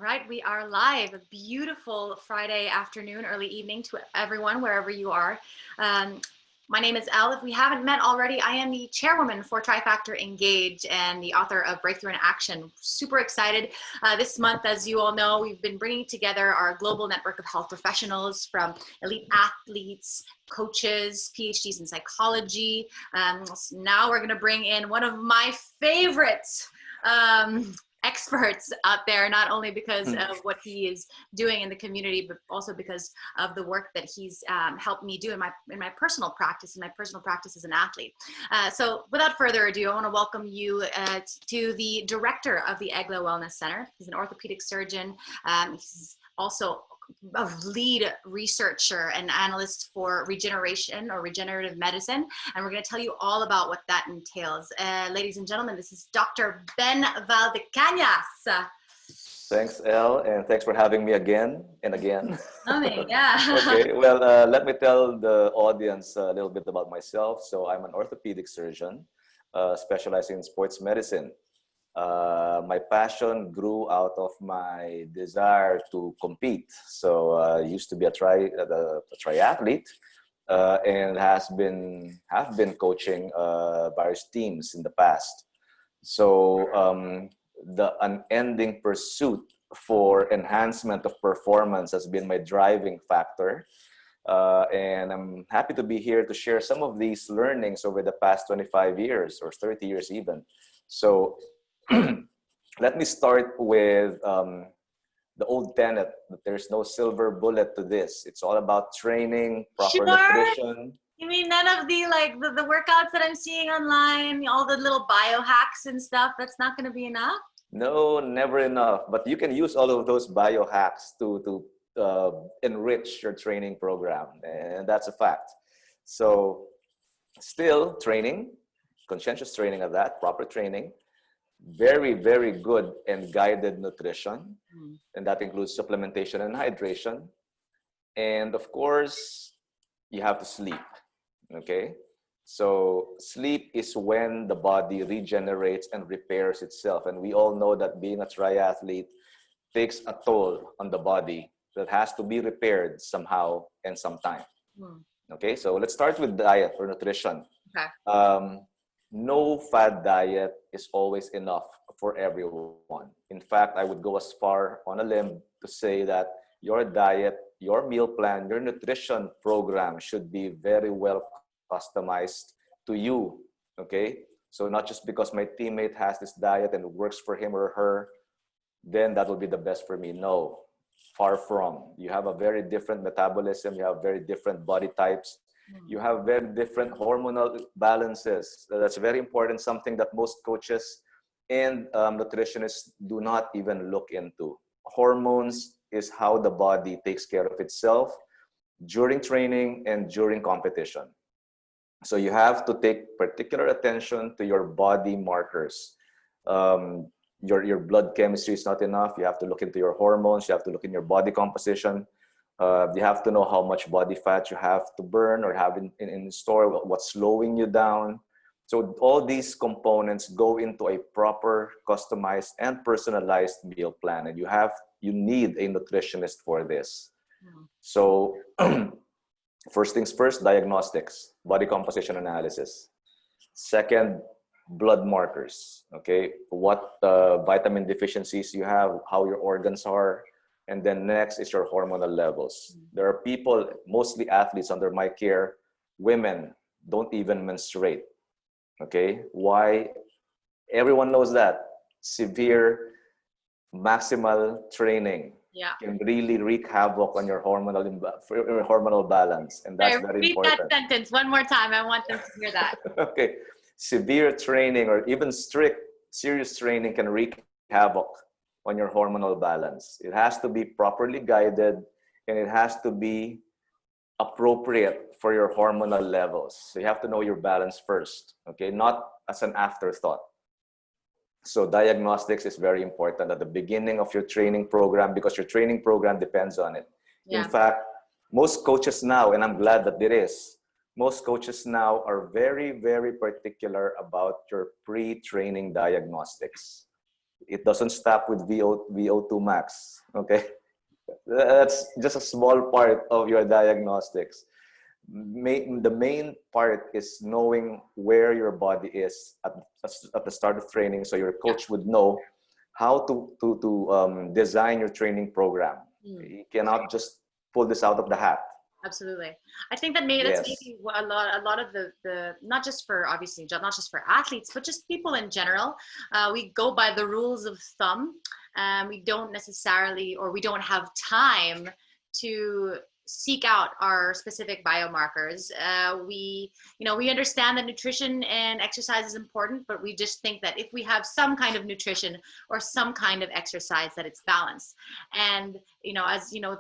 All right, we are live. A beautiful Friday afternoon, early evening to everyone, wherever you are. My name is Elle. If we haven't met already, I am the chairwoman for Trifactor Engage and the author of Breakthrough in Action. Super excited. This month, as you all know, we've been bringing together our global network of health professionals from elite athletes, coaches, PhDs in psychology. So now we're going to bring in one of my favorites. Experts out there, not only because of what he is doing in the community, but also because of the work that he's helped me do in my personal practice, as an athlete. So without further ado, I want to welcome you to the director of the Elle Adda Wellness Center. He's an orthopedic surgeon. He's also a lead researcher and analyst for regeneration or regenerative medicine. And we're going to tell you all about what that entails. Ladies and gentlemen, this is Dr. Ben Valdecanas. Thanks, Elle, and thanks for having me again and again. Yeah. Okay, well, let me tell the audience a little bit about myself. So I'm an orthopedic surgeon specializing in sports medicine. My passion grew out of my desire to compete. So I used to be a triathlete and have been coaching various teams in the past. So the unending pursuit for enhancement of performance has been my driving factor. And I'm happy to be here to share some of these learnings over the past 25 years or 30 years even. So let me start with the old tenet that there's no silver bullet to this. It's all about training, proper nutrition. You mean none of the the workouts that I'm seeing online, all the little biohacks and stuff, that's not going to be enough? No, never enough. But you can use all of those biohacks to enrich your training program. And that's a fact. So still training, conscientious training of that, proper training. Very, very good and guided nutrition. And that includes supplementation and hydration. And of course, you have to sleep. Okay? So sleep is when the body regenerates and repairs itself. And we all know that being a triathlete takes a toll on the body that has to be repaired somehow and sometime. Okay? So let's start with diet or nutrition. Okay. No fad diet is always enough for everyone. In fact, I would go as far on a limb to say that your diet, your meal plan, your nutrition program should be very well customized to you, okay? So not just because my teammate has this diet and it works for him or her, then that will be the best for me. No, far from. You have a very different metabolism, you have very different body types, you have very different hormonal balances. That's very important, something that most coaches and nutritionists do not even look into. Hormones is how the body takes care of itself during training and during competition. So you have to take particular attention to your body markers. Your blood chemistry is not enough. You have to look into your hormones. You have to look in your body composition. You have to know how much body fat you have to burn or have in store, what's slowing you down. So all these components go into a proper, customized, and personalized meal plan. And you need a nutritionist for this. So first things first, diagnostics, body composition analysis. Second, blood markers, okay? What vitamin deficiencies you have, how your organs are. And then next is your hormonal levels. There are people, mostly athletes under my care, women don't even menstruate, okay? Why? Everyone knows that. Severe maximal training can really wreak havoc on your hormonal balance. And that's very important. Repeat that sentence one more time. I want them to hear that. Okay. Severe training or even serious training can wreak havoc on your hormonal balance. It has to be properly guided and it has to be appropriate for your hormonal levels. So you have to know your balance first, okay? Not as an afterthought. So diagnostics is very important at the beginning of your training program because your training program depends on it. In fact, most coaches now, and I'm glad that there is, most coaches now are very, very particular about your pre-training diagnostics. It doesn't stop with VO2 max. Okay, that's just a small part of your diagnostics. The main part is knowing where your body is at the start of training, so your coach would know how to design your training program. You cannot just pull this out of the hat. Absolutely. I think that maybe that's maybe a lot of the not just for obviously not just for athletes, but just people in general. We go by the rules of thumb. We don't necessarily, or we don't have time to seek out our specific biomarkers. We understand that nutrition and exercise is important, but we just think that if we have some kind of nutrition or some kind of exercise, that it's balanced. And, as you know,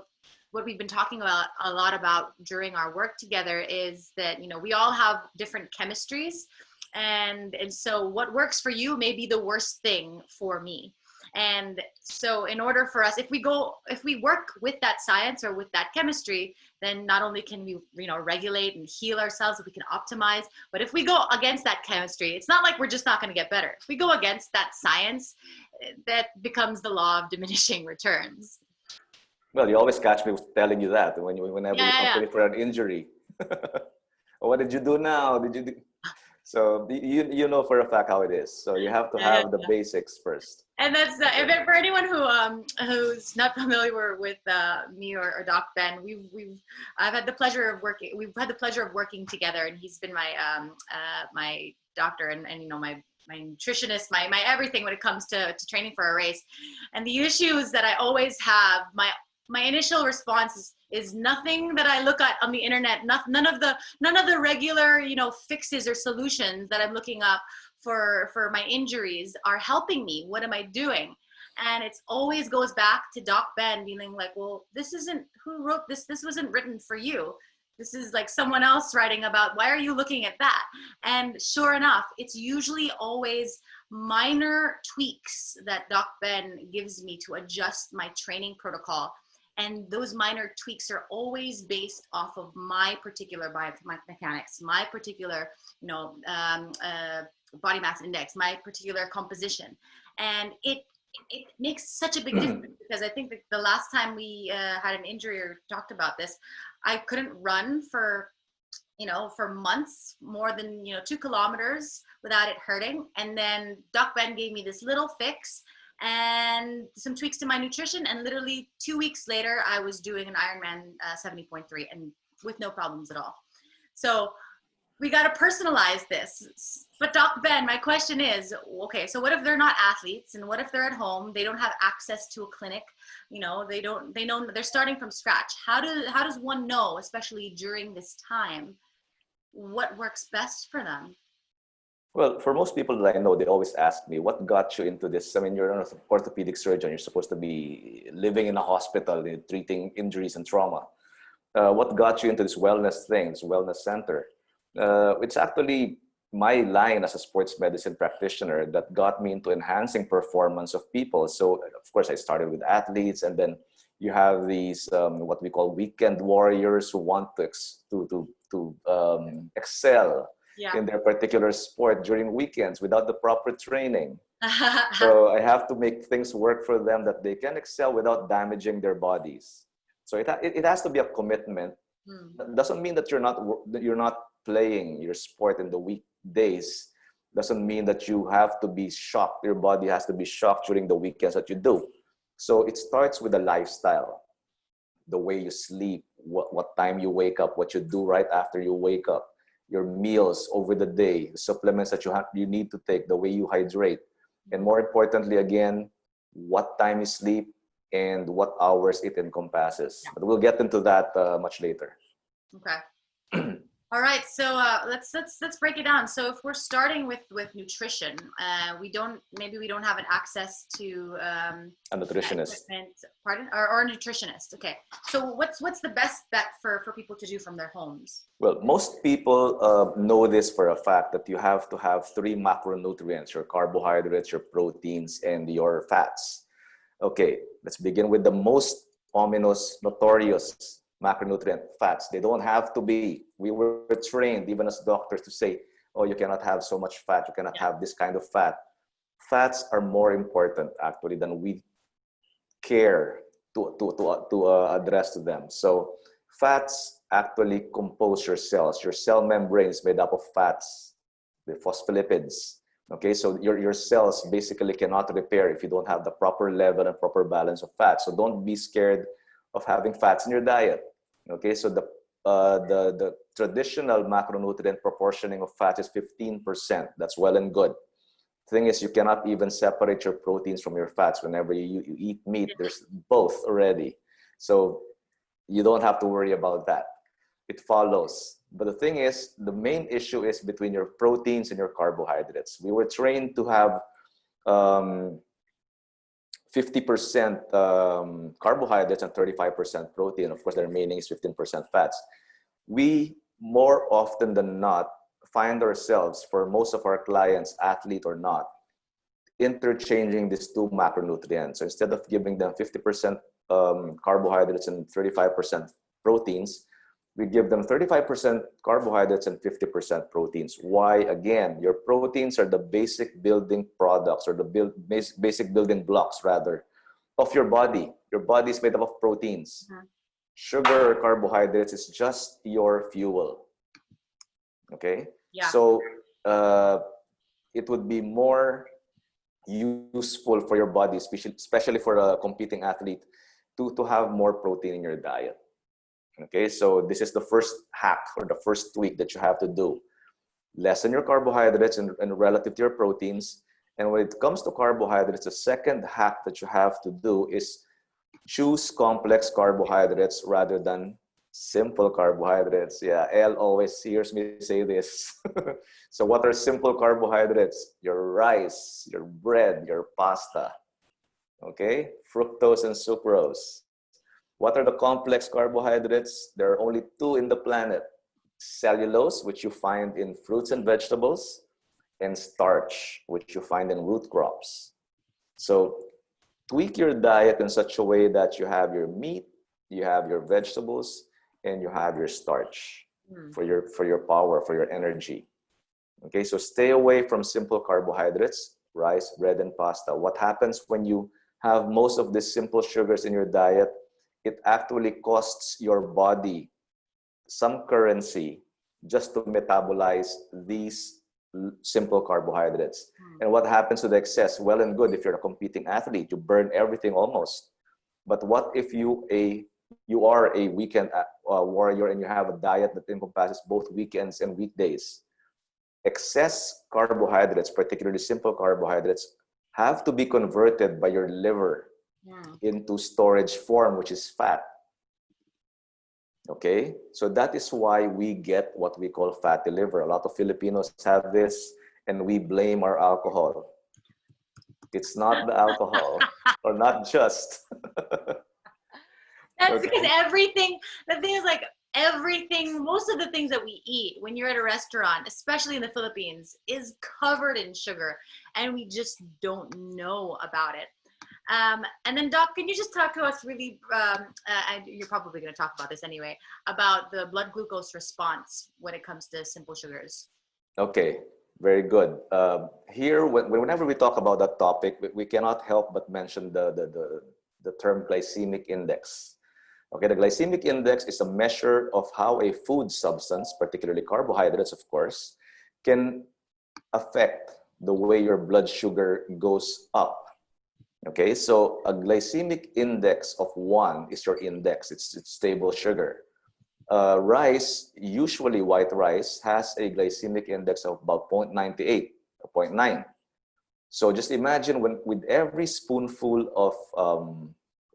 what we've been talking about a lot about during our work together is that, we all have different chemistries. And so what works for you may be the worst thing for me. And so in order for us, if we work with that science or with that chemistry, then not only can we, regulate and heal ourselves, we can optimize, but if we go against that chemistry, it's not like we're just not going to get better. If we go against that science, that becomes the law of diminishing returns. Well, you always catch me telling you that whenever you come for an injury. What did you do now? So you know for a fact how it is. So you have to have the basics first. And that's for anyone who's not familiar with me or Doc Ben. We've had the pleasure of working together, and he's been my my doctor and my nutritionist, my everything when it comes to training for a race. And the issues that I always have, my initial response is nothing that I look at on the internet, none of the regular, fixes or solutions that I'm looking up for my injuries are helping me. What am I doing? And it always goes back to Doc Ben being like, well, this isn't, who wrote this? This wasn't written for you. This is like someone else writing about, why are you looking at that? And sure enough, it's usually always minor tweaks that Doc Ben gives me to adjust my training protocol. And those minor tweaks are always based off of my particular biomechanics, my particular, body mass index, my particular composition. And it makes such a big difference, because I think that the last time we had an injury or talked about this, I couldn't run for months, more than, 2 kilometers without it hurting. And then Doc Ben gave me this little fix and some tweaks to my nutrition, and literally 2 weeks later, I was doing an Ironman 70.3 and with no problems at all. So we got to personalize this. But Doc Ben, my question is, okay, so what if they're not athletes, and what if they're at home? They don't have access to a clinic. They're starting from scratch. How does one know, especially during this time, what works best for them? Well, for most people that I know, they always ask me, what got you into this? I mean, you're an orthopedic surgeon. You're supposed to be living in a hospital, treating injuries and trauma. What got you into this wellness thing, this wellness center? It's actually my line as a sports medicine practitioner that got me into enhancing performance of people. So, of course, I started with athletes, and then you have these what we call weekend warriors who want to excel in their particular sport during weekends without the proper training. So I have to make things work for them that they can excel without damaging their bodies. So it has to be a commitment. That doesn't mean that you're not playing your sport in the weekdays. Doesn't mean that you have to be shocked. Your body has to be shocked during the weekends that you do. So it starts with a lifestyle, the way you sleep, what time you wake up, what you do right after you wake up, your meals over the day, the supplements that you need to take, the way you hydrate, and more importantly, again, what time you sleep and what hours it encompasses. But we'll get into that much later. Okay. All right, so let's break it down. So if we're starting with nutrition, we don't have an access to a nutritionist. Pardon, or a nutritionist. Okay. So what's the best bet for people to do from their homes? Well, most people know this for a fact, that you have to have 3 macronutrients: your carbohydrates, your proteins, and your fats. Okay, let's begin with the most ominous, notorious macronutrient: fats. They don't have to be. We were trained, even as doctors, to say, oh, you cannot have so much fat, you cannot have this kind of fat. fats are more important actually than we care to address to them. So fats actually compose your cells. Your cell membrane is made up of fats, the phospholipids. Okay, so your cells basically cannot repair if you don't have the proper level and proper balance of fats. So don't be scared of having fats in your diet. Okay, so the traditional macronutrient proportioning of fat is 15%. That's well and good. Thing is, you cannot even separate your proteins from your fats. Whenever you eat meat, there's both already. So you don't have to worry about that. It follows. But the thing is, the main issue is between your proteins and your carbohydrates. We were trained to have 50% carbohydrates and 35% protein. Of course, the remaining is 15% fats. We, more often than not, find ourselves, for most of our clients, athlete or not, interchanging these two macronutrients. So instead of giving them 50% carbohydrates and 35% proteins, we give them 35% carbohydrates and 50% proteins. Why? Again, your proteins are the basic building products, or the basic building blocks, rather, of your body. Your body is made up of proteins. Sugar or carbohydrates is just your fuel. Okay? Yeah. So it would be more useful for your body, especially for a competing athlete, to have more protein in your diet. Okay, so this is the first hack, or the first tweak that you have to do. Lessen your carbohydrates and relative to your proteins. And when it comes to carbohydrates, the second hack that you have to do is choose complex carbohydrates rather than simple carbohydrates. Yeah, Elle always hears me say this. So what are simple carbohydrates? Your rice, your bread, your pasta. Okay, fructose and sucrose. What are the complex carbohydrates? There are only two in the planet: cellulose, which you find in fruits and vegetables, and starch, which you find in root crops. So tweak your diet in such a way that you have your meat, you have your vegetables, and you have your starch for your power, for your energy. Okay, so stay away from simple carbohydrates, rice, bread, and pasta. What happens when you have most of these simple sugars in your diet? It actually costs your body some currency just to metabolize these simple carbohydrates. And what happens to the excess? Well and good if you're a competing athlete, you burn everything almost. But what if you are a weekend warrior and you have a diet that encompasses both weekends and weekdays? Excess carbohydrates, particularly simple carbohydrates, have to be converted by your liver into storage form, which is fat. Okay, so that is why we get what we call fatty liver. A lot of Filipinos have this, and we blame our alcohol. It's not the alcohol, or not just. That's because everything, the thing is, like, everything, most of the things that we eat when you're at a restaurant, especially in the Philippines, is covered in sugar, and we just don't know about it. And then, Doc, can you just talk to us really, and you're probably going to talk about this anyway, about the blood glucose response when it comes to simple sugars? Okay, very good. Here, whenever we talk about that topic, we cannot help but mention the term glycemic index. Okay, the glycemic index is a measure of how a food substance, particularly carbohydrates, of course, can affect the way your blood sugar goes up. Okay, so a glycemic index of 1 is your index. It's stable sugar. Rice, usually white rice, has a glycemic index of about 0.98 or 0.9. So just imagine with every spoonful of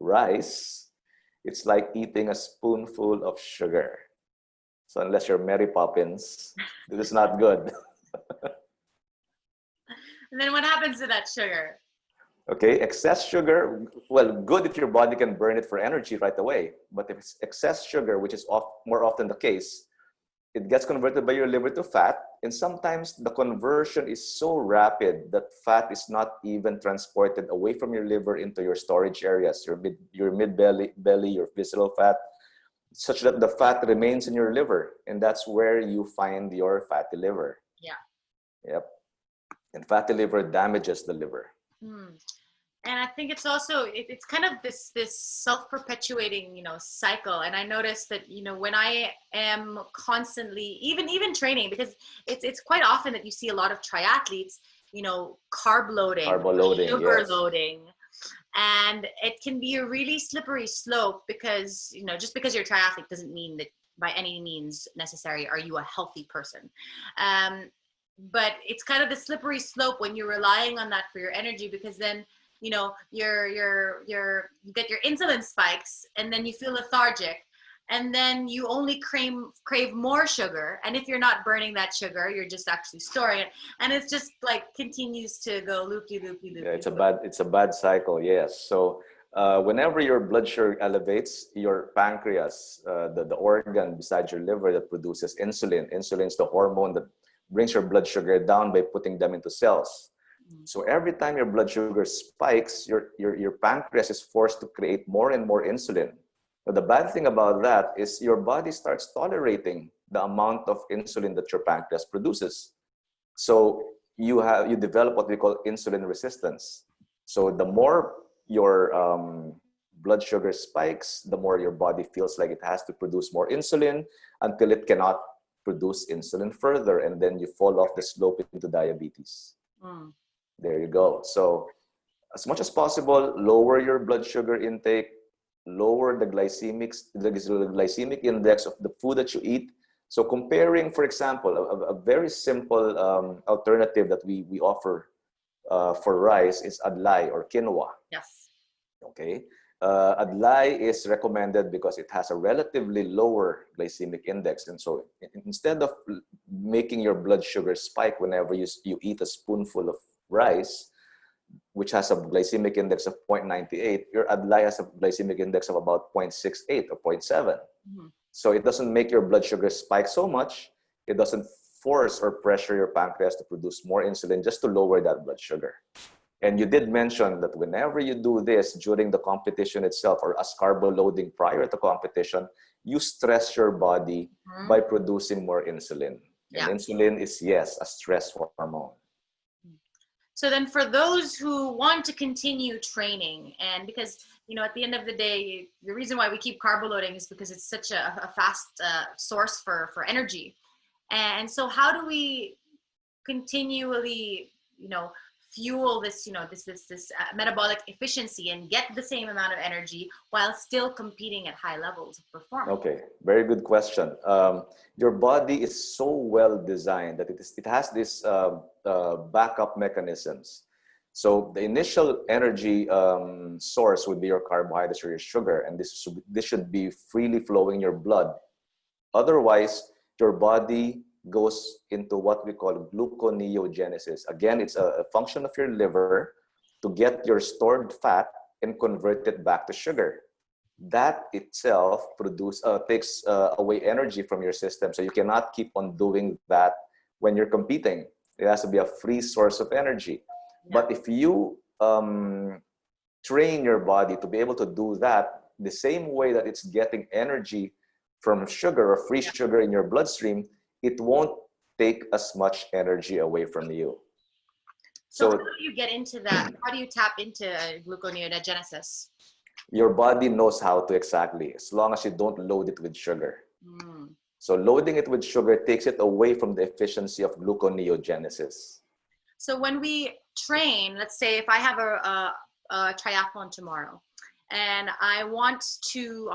rice, it's like eating a spoonful of sugar. So unless you're Mary Poppins, this is not good. And then what happens to that sugar? Okay, excess sugar, well, good if your body can burn it for energy right away. But if it's excess sugar, which is more often the case, it gets converted by your liver to fat. And sometimes the conversion is so rapid that fat is not even transported away from your liver into your storage areas, your mid-belly, your visceral fat, such that the fat remains in your liver. And that's where you find your fatty liver. Yeah. Yep. And fatty liver damages the liver. Hmm. And I think it's also it's kind of this self-perpetuating, cycle. And I noticed that, when I am constantly even training, because it's quite often that you see a lot of triathletes, carb loading, Loading, sugar yes. loading, and it can be a really slippery slope, because just because you're a triathlete doesn't mean that by any means necessary are you a healthy person. But it's kind of the slippery slope when you're relying on that for your energy, because then you get your insulin spikes, and then you feel lethargic, and then you only crave more sugar. And if you're not burning that sugar, you're just actually storing it, and it's just like continues to go loopy. Yeah, it's a bad cycle. Yes. So whenever your blood sugar elevates, your pancreas, the organ besides your liver that produces insulin. Insulin is the hormone that brings your blood sugar down by putting them into cells. So every time your blood sugar spikes, your pancreas is forced to create more and more insulin. But the bad thing about that is your body starts tolerating the amount of insulin that your pancreas produces. So you develop what we call insulin resistance. So the more your blood sugar spikes, the more your body feels like it has to produce more insulin until it cannot produce insulin further, and then you fall off the slope into diabetes. There you go. So as much as possible, lower your blood sugar intake, lower the glycemic index of the food that you eat. So comparing, for example, a very simple alternative that we offer for rice is adlai or quinoa. Yes. Okay. Adlai is recommended because it has a relatively lower glycemic index. And so instead of making your blood sugar spike whenever you eat a spoonful of rice, which has a glycemic index of 0.98, your adlai has a glycemic index of about 0.68 or 0.7. So it doesn't make your blood sugar spike so much. It doesn't force or pressure your pancreas to produce more insulin just to lower that blood sugar. And you did mention that whenever you do this during the competition itself or as carbo loading prior to competition, you stress your body by producing more insulin. And insulin is, yes, a stress hormone. So then for those who want to continue training, and because, at the end of the day, the reason why we keep carbo loading is because it's such a fast source for energy. And so how do we continually, fuel this, this metabolic efficiency and get the same amount of energy while still competing at high levels of performance? Okay, very good question. Your body is so well designed that it has this backup mechanisms. So the initial energy source would be your carbohydrates or your sugar, and this should be freely flowing in your blood. Otherwise, your body goes into what we call gluconeogenesis. Again, it's a function of your liver to get your stored fat and convert it back to sugar. That itself takes away energy from your system. So you cannot keep on doing that when you're competing. It has to be a free source of energy. But if you train your body to be able to do that the same way that it's getting energy from sugar or free sugar in your bloodstream, it won't take as much energy away from you. So how do you get into that? How do you tap into gluconeogenesis? Your body knows how to exactly, as long as you don't load it with sugar. So loading it with sugar takes it away from the efficiency of gluconeogenesis. So when we train, let's say if I have a triathlon tomorrow, and I want to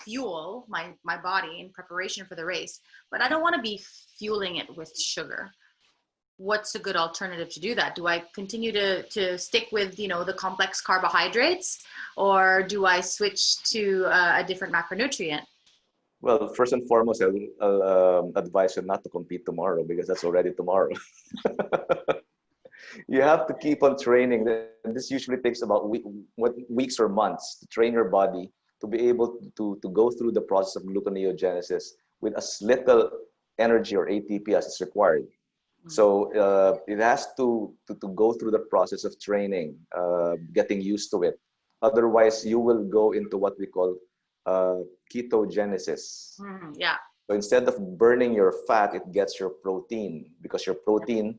fuel my body in preparation for the race, but I don't want to be fueling it with sugar. What's a good alternative to do that? Do I continue to stick with, the complex carbohydrates, or do I switch to a different macronutrient? Well, first and foremost, I'll advise you not to compete tomorrow, because that's already tomorrow. You have to keep on training. This usually takes about weeks or months to train your body to be able to go through the process of gluconeogenesis with as little energy or ATP as is required. So it has to go through the process of training, getting used to it. Otherwise, you will go into what we call ketogenesis. So instead of burning your fat, it gets your protein, because your protein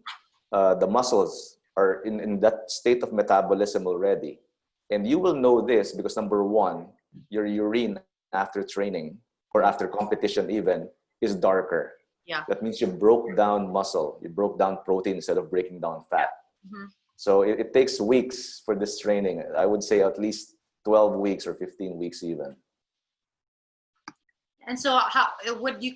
the muscles are in that state of metabolism already. And you will know this because number one, your urine after training or after competition even is darker. Yeah. That means you broke down muscle, you broke down protein instead of breaking down fat. Mm-hmm. So it takes weeks for this training. I would say at least 12 weeks or 15 weeks even. And so how would you,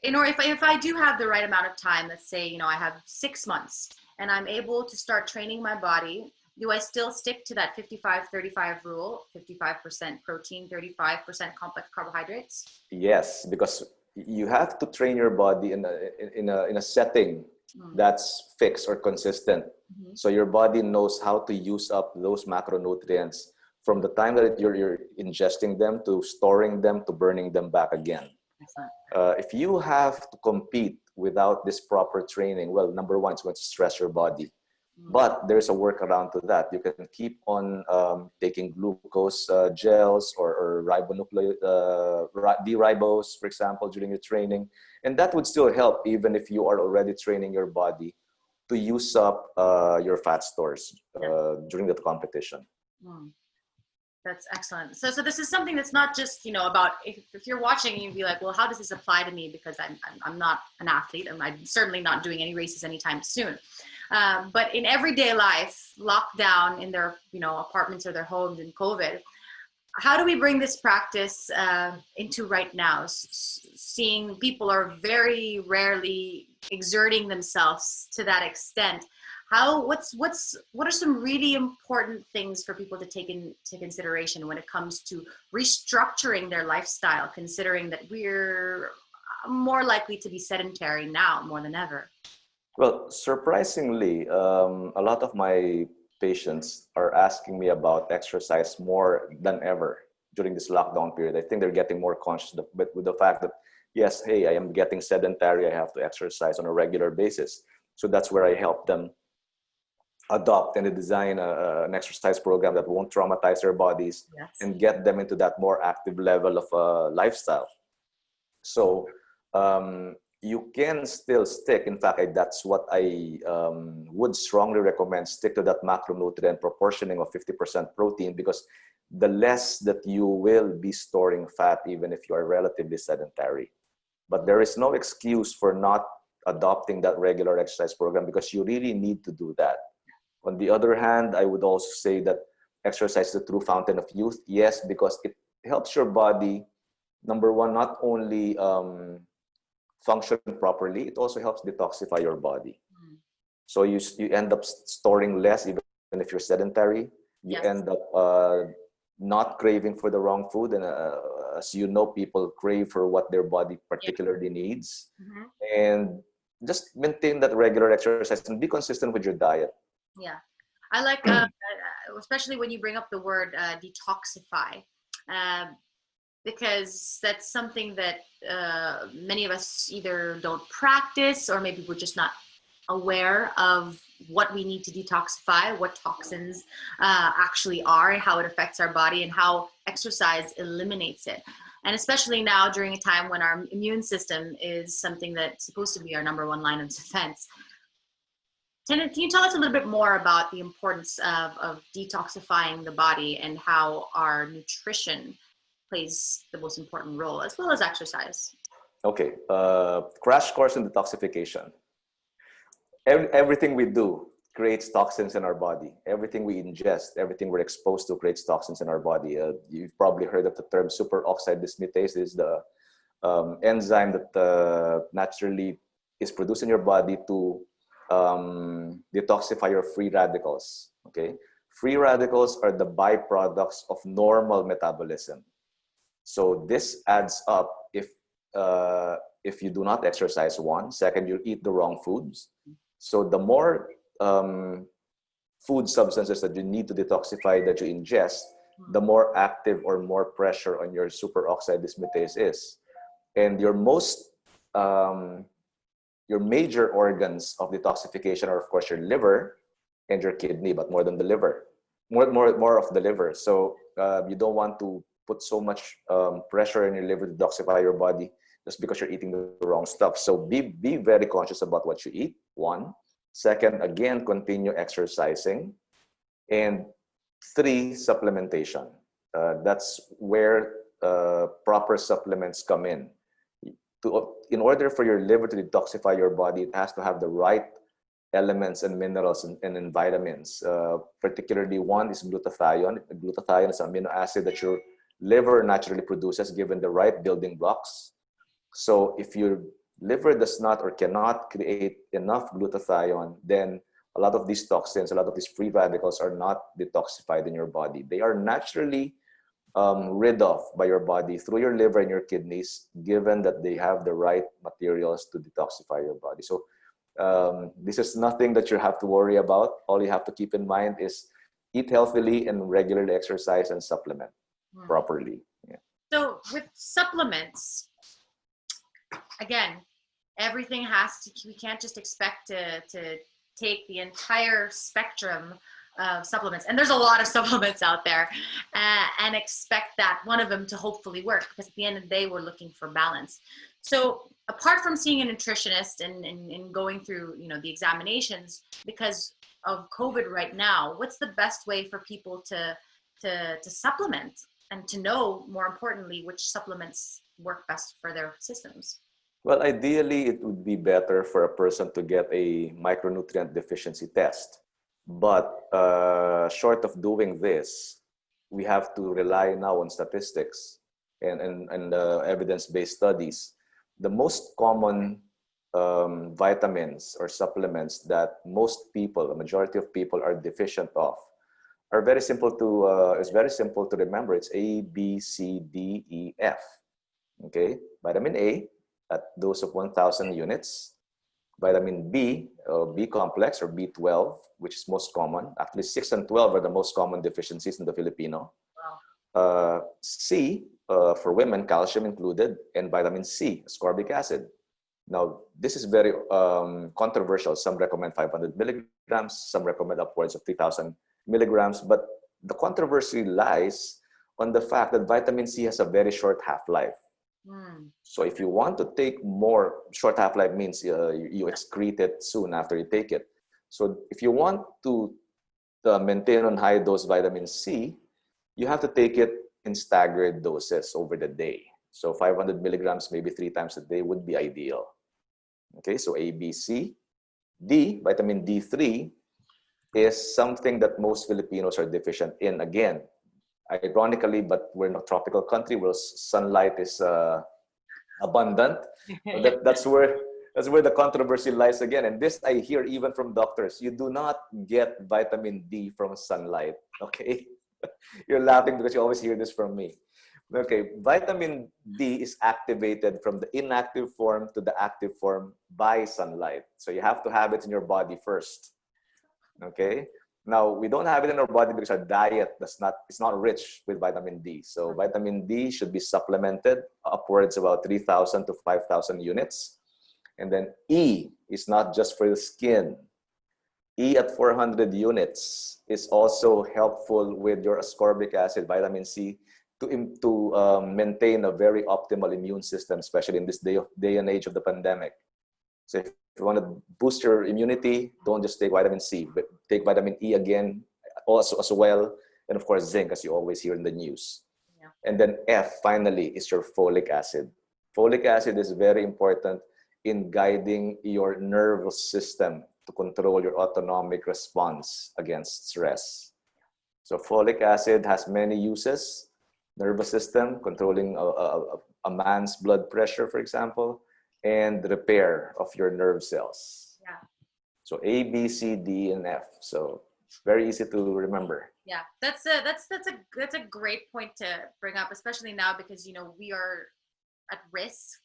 in order, if I do have the right amount of time, let's say, you know, I have 6 months and I'm able to start training my body, do I still stick to that 55-35 rule, 55% protein, 35% complex carbohydrates? Yes, because you have to train your body in a setting that's fixed or consistent. Mm-hmm. So your body knows how to use up those macronutrients from the time that you're ingesting them to storing them to burning them back again. If you have to compete without this proper training, well, number one, it's going to stress your body. But there's a workaround to that. You can keep on taking glucose gels or ribonucleic D-ribose, for example, during your training. And that would still help even if you are already training your body to use up your fat stores during the competition. That's excellent. So this is something that's not just, you know, about if you're watching and you'd be like, well, how does this apply to me? Because I'm not an athlete and I'm certainly not doing any races anytime soon. But in everyday life, locked down in their, you know, apartments or their homes in COVID, how do we bring this practice into right now? Seeing people are very rarely exerting themselves to that extent. What are some really important things for people to take into consideration when it comes to restructuring their lifestyle, considering that we're more likely to be sedentary now more than ever? Well, surprisingly, a lot of my patients are asking me about exercise more than ever during this lockdown period. I think they're getting more conscious with the fact that, yes, hey, I am getting sedentary. I have to exercise on a regular basis. So that's where I help them adopt and design an exercise program that won't traumatize their bodies and get them into that more active level of lifestyle. So you can still stick. In fact, that's what I would strongly recommend. Stick to that macronutrient proportioning of 50% protein, because the less that you will be storing fat, even if you are relatively sedentary. But there is no excuse for not adopting that regular exercise program, because you really need to do that. On the other hand, I would also say that exercise is the true fountain of youth. Yes, because it helps your body, number one, not only function properly, it also helps detoxify your body. So you end up storing less, even if you're sedentary. You end up not craving for the wrong food. And as you know, people crave for what their body particularly needs. And just maintain that regular exercise and be consistent with your diet. Yeah, I like, especially when you bring up the word detoxify, because that's something that many of us either don't practice, or maybe we're just not aware of what we need to detoxify, what toxins actually are, and how it affects our body, and how exercise eliminates it. And especially now during a time when our immune system is something that's supposed to be our number one line of defense. Can you tell us a little bit more about the importance of detoxifying the body and how our nutrition plays the most important role, as well as exercise? Okay, crash course in detoxification. Everything we do creates toxins in our body. Everything we ingest, everything we're exposed to creates toxins in our body. You've probably heard of the term superoxide dismutase. Is the enzyme that naturally is produced in your body to detoxify your free radicals. Okay, free radicals are the byproducts of normal metabolism. So this adds up if you do not exercise. One, second, you eat the wrong foods. So the more food substances that you need to detoxify that you ingest, the more active or more pressure on your superoxide dismutase is. And your major organs of detoxification are, of course, your liver and your kidney, but more than the liver, more of the liver. So you don't want to put so much pressure on your liver to detoxify your body just because you're eating the wrong stuff. So be very conscious about what you eat, one. Second, again, continue exercising. And 3, supplementation. That's where proper supplements come in. In order for your liver to detoxify your body, it has to have the right elements and minerals and vitamins. Particularly one is glutathione. Glutathione is an amino acid that your liver naturally produces given the right building blocks. So if your liver does not or cannot create enough glutathione, then a lot of these toxins, a lot of these free radicals are not detoxified in your body. They are naturally rid of by your body through your liver and your kidneys, given that they have the right materials to detoxify your body. So this is nothing that you have to worry about. All you have to keep in mind is eat healthily and regularly exercise and supplement properly. Yeah. So with supplements, again, everything has to, we can't just expect to take the entire spectrum of supplements, and there's a lot of supplements out there, and expect that one of them to hopefully work, because at the end of the day, we're looking for balance. So apart from seeing a nutritionist and going through, you know, the examinations, because of COVID right now, what's the best way for people to supplement and to know, more importantly, which supplements work best for their systems? Well, ideally, it would be better for a person to get a micronutrient deficiency test. But short of doing this, we have to rely now on statistics and evidence-based studies. The most common vitamins or supplements that most people, a majority of people, are deficient of are very simple to, it's very simple to remember. It's A, B, C, D, E, F. Okay, vitamin A at dose of 1,000 units. Vitamin B, B complex or B12, which is most common. Actually, 6 and 12 are the most common deficiencies in the Filipino. Wow. C, for women, calcium included, and vitamin C, ascorbic acid. Now, this is very controversial. Some recommend 500 milligrams, some recommend upwards of 3,000 milligrams, but the controversy lies on the fact that vitamin C has a very short half-life. So if you want to take more, short half-life means you excrete it soon after you take it. So if you want to maintain on high dose vitamin C, you have to take it in staggered doses over the day. So 500 milligrams, maybe 3 times a day would be ideal. Okay, so A, B, C. D, vitamin D3, is something that most Filipinos are deficient in. Again, ironically, but we're in a tropical country where sunlight is abundant. That's where the controversy lies again. And this I hear even from doctors. You do not get vitamin D from sunlight. Okay, you're laughing because you always hear this from me. Okay, vitamin D is activated from the inactive form to the active form by sunlight. So you have to have it in your body first. Okay. Now, we don't have it in our body because our diet is not rich with vitamin D. So vitamin D should be supplemented upwards about 3,000 to 5,000 units. And then E is not just for the skin. E at 400 units is also helpful with your ascorbic acid, vitamin C, to maintain a very optimal immune system, especially in this day and age of the pandemic. So if you want to boost your immunity, don't just take vitamin C, but take vitamin E again, also as well, and of course zinc, as you always hear in the news. Yeah. And then F, finally, is your folic acid. Folic acid is very important in guiding your nervous system to control your autonomic response against stress. So folic acid has many uses. Nervous system, controlling a man's blood pressure, for example, and repair of your nerve cells. Yeah. So A, B, C, D, and F. So very easy to remember. Yeah, that's a great point to bring up, especially now because, you know, we are at risk,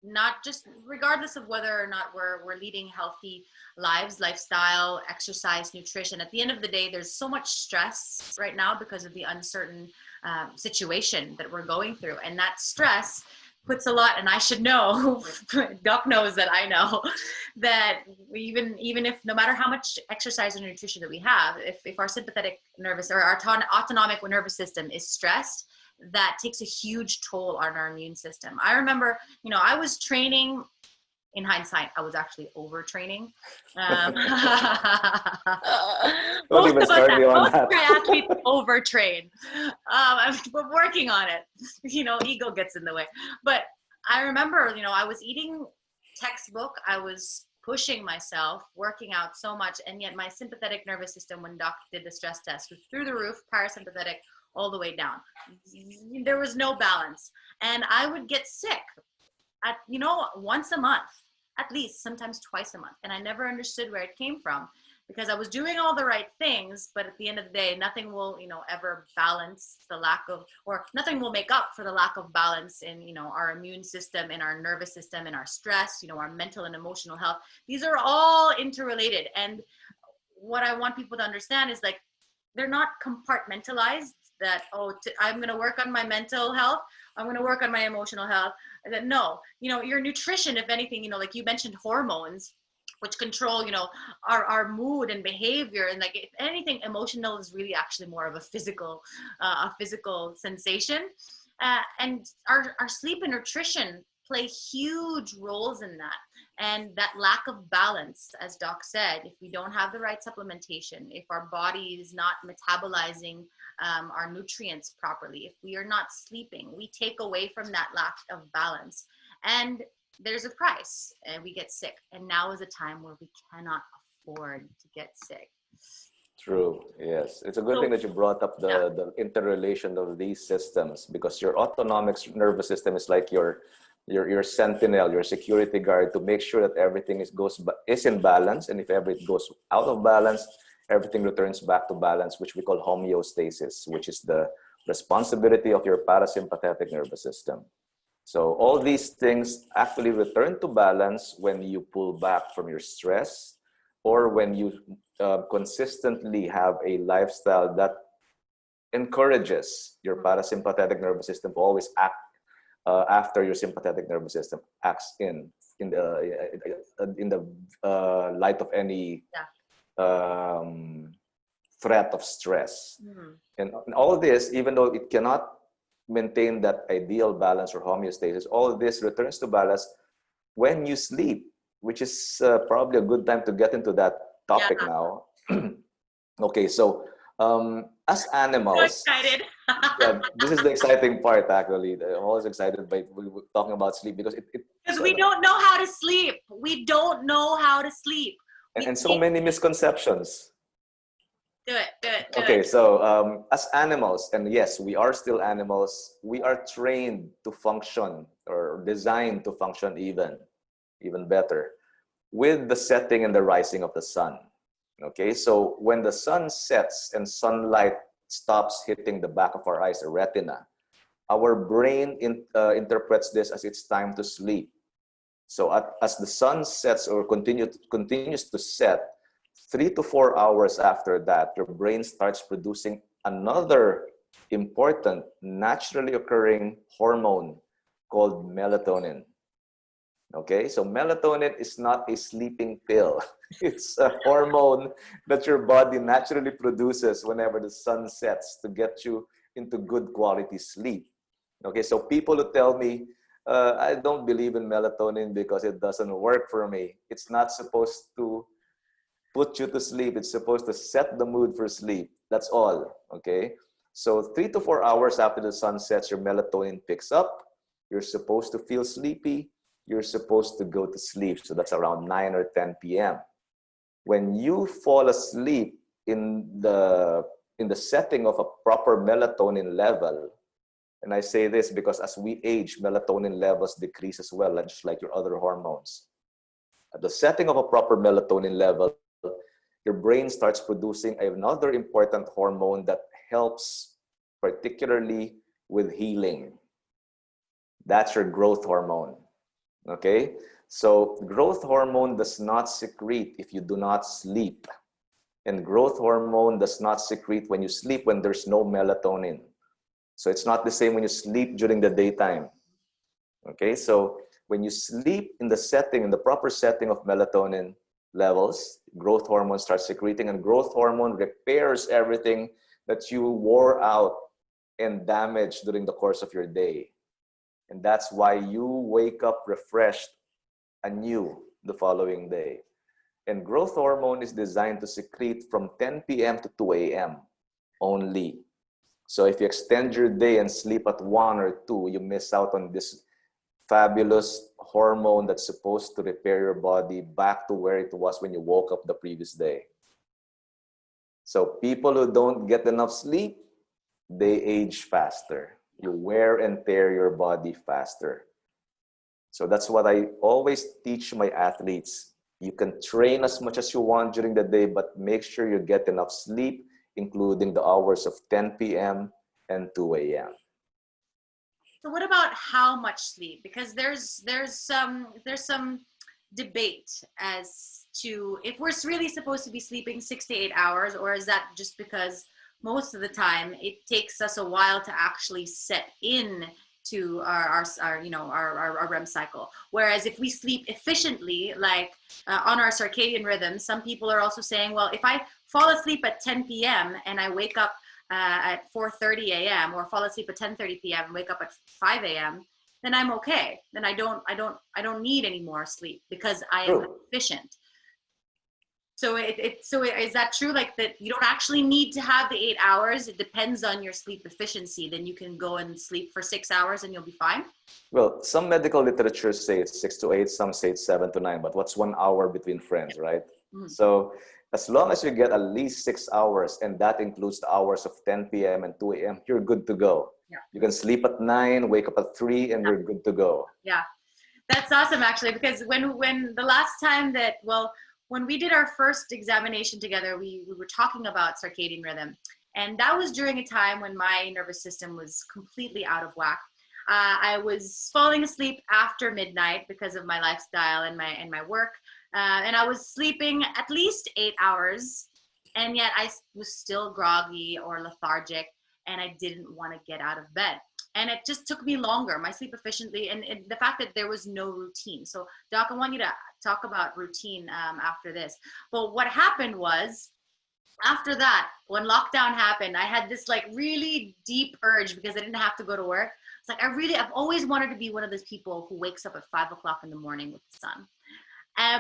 not just regardless of whether or not we're leading healthy lives, lifestyle, exercise, nutrition. At the end of the day, there's so much stress right now because of the uncertain situation that we're going through, and that stress puts a lot, and I should know, Doc knows that I know, that even if, no matter how much exercise or nutrition that we have, if our sympathetic nervous or our autonomic nervous system is stressed, that takes a huge toll on our immune system. I remember, you know, I was training in hindsight, I was actually overtraining. Don't even start me on most that. triathletes overtrain. We're working on it. Ego gets in the way. But I remember, I was eating textbook. I was pushing myself, working out so much, and yet my sympathetic nervous system, when doc did the stress test, was through the roof, parasympathetic all the way down. There was no balance, and I would get sick at once a month, at least, sometimes twice a month, and I never understood where it came from, because I was doing all the right things, but at the end of the day, nothing will ever balance the lack of, or nothing will make up for the lack of balance in our immune system, in our nervous system, in our stress, our mental and emotional health. These are all interrelated, and what I want people to understand is, like, they're not compartmentalized, that I'm going to work on my mental health, I'm going to work on my emotional health. That no, your nutrition, if anything, like you mentioned, hormones, which control, our mood and behavior. And, like, if anything, emotional is really actually more of a physical sensation. And our sleep and nutrition play huge roles in that. And that lack of balance, as Doc said, if we don't have the right supplementation, if our body is not metabolizing our nutrients properly, if we are not sleeping, we take away from that lack of balance. And there's a price, and we get sick. And now is a time where we cannot afford to get sick. True. Yes. It's a good thing that you brought up the interrelation of these systems, because your autonomic nervous system is like your sentinel, your security guard, to make sure that everything is in balance. And if ever it goes out of balance, everything returns back to balance, which we call homeostasis, which is the responsibility of your parasympathetic nervous system. So all these things actually return to balance when you pull back from your stress, or when you consistently have a lifestyle that encourages your parasympathetic nervous system to always act after your sympathetic nervous system acts in the light of any threat of stress. And all this, even though it cannot maintain that ideal balance or homeostasis, all this returns to balance when you sleep, which is probably a good time to get into that topic now. Okay, so as animals, so excited. this is the exciting part, actually. I'm always excited by talking about sleep, because because we don't know how to sleep. We don't know how to sleep. And so many misconceptions. Do it. Okay, so as animals, and yes, we are still animals, we are trained to function, or designed to function even better, with the setting and the rising of the sun. Okay, so when the sun sets and sunlight stops hitting the back of our eyes, the retina, our brain interprets this as it's time to sleep. So as the sun sets or continues to set, 3 to 4 hours after that, your brain starts producing another important, naturally occurring hormone called melatonin. Okay, so melatonin is not a sleeping pill. It's a hormone that your body naturally produces whenever the sun sets to get you into good quality sleep. Okay, so people who tell me, I don't believe in melatonin because it doesn't work for me. It's not supposed to put you to sleep. It's supposed to set the mood for sleep. That's all, okay? So 3 to 4 hours after the sun sets, your melatonin picks up. You're supposed to feel sleepy. You're supposed to go to sleep. So that's around 9 or 10 p.m. When you fall asleep in the setting of a proper melatonin level, and I say this because as we age, melatonin levels decrease as well, just like your other hormones. At the setting of a proper melatonin level, your brain starts producing another important hormone that helps particularly with healing. That's your growth hormone. Okay? So growth hormone does not secrete if you do not sleep. And growth hormone does not secrete when you sleep when there's no melatonin. So it's not the same when you sleep during the daytime. Okay? So when you sleep in the proper setting of melatonin levels, growth hormone starts secreting, and growth hormone repairs everything that you wore out and damaged during the course of your day. And that's why you wake up refreshed anew the following day. And growth hormone is designed to secrete from 10 p.m. to 2 a.m. only. So if you extend your day and sleep at 1 or 2, you miss out on this fabulous hormone that's supposed to repair your body back to where it was when you woke up the previous day. So people who don't get enough sleep, they age faster. You wear and tear your body faster. So that's what I always teach my athletes. You can train as much as you want during the day, but make sure you get enough sleep, including the hours of 10 p.m. and 2 a.m. So what about how much sleep? Because there's some debate as to if we're really supposed to be sleeping 6 to 8 hours, or is that just because most of the time it takes us a while to actually set in to our REM cycle. Whereas if we sleep efficiently, like on our circadian rhythm, some people are also saying, well, if I fall asleep at 10 p.m. and I wake up at 4:30 a.m. or fall asleep at 10:30 p.m. and wake up at 5 a.m., then I'm okay. Then I don't need any more sleep because I am efficient. So is that true? Like that you don't actually need to have the 8 hours. It depends on your sleep efficiency. Then you can go and sleep for 6 hours and you'll be fine. Well, some medical literature say it's 6 to 8, some say it's 7 to 9, but what's 1 hour between friends, right? Mm-hmm. So as long as you get at least 6 hours, and that includes the hours of 10 p.m. and 2 a.m., you're good to go. Yeah. You can sleep at 9, wake up at 3, and you're good to go. Yeah, that's awesome actually, because when the last time that, when we did our first examination together, we were talking about circadian rhythm. And that was during a time when my nervous system was completely out of whack. I was falling asleep after midnight because of my lifestyle and my work. And I was sleeping at least 8 hours. And yet I was still groggy or lethargic, and I didn't want to get out of bed. And it just took me longer, my sleep efficiently, and the fact that there was no routine. So Doc, I want you to talk about routine after this. But what happened was, after that, when lockdown happened, I had this like really deep urge because I didn't have to go to work. It's like, I've always wanted to be one of those people who wakes up at 5 o'clock in the morning with the sun.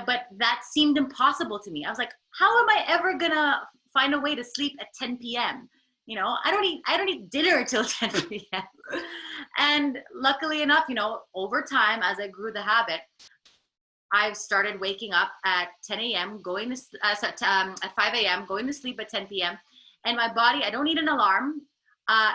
But that seemed impossible to me. I was like, how am I ever gonna find a way to sleep at 10 p.m.? You know, I don't eat dinner till 10 p.m. And luckily enough, over time, as I grew the habit, I've started waking up at 10 a.m., at 5 a.m., going to sleep at 10 p.m. And my body, I don't need an alarm.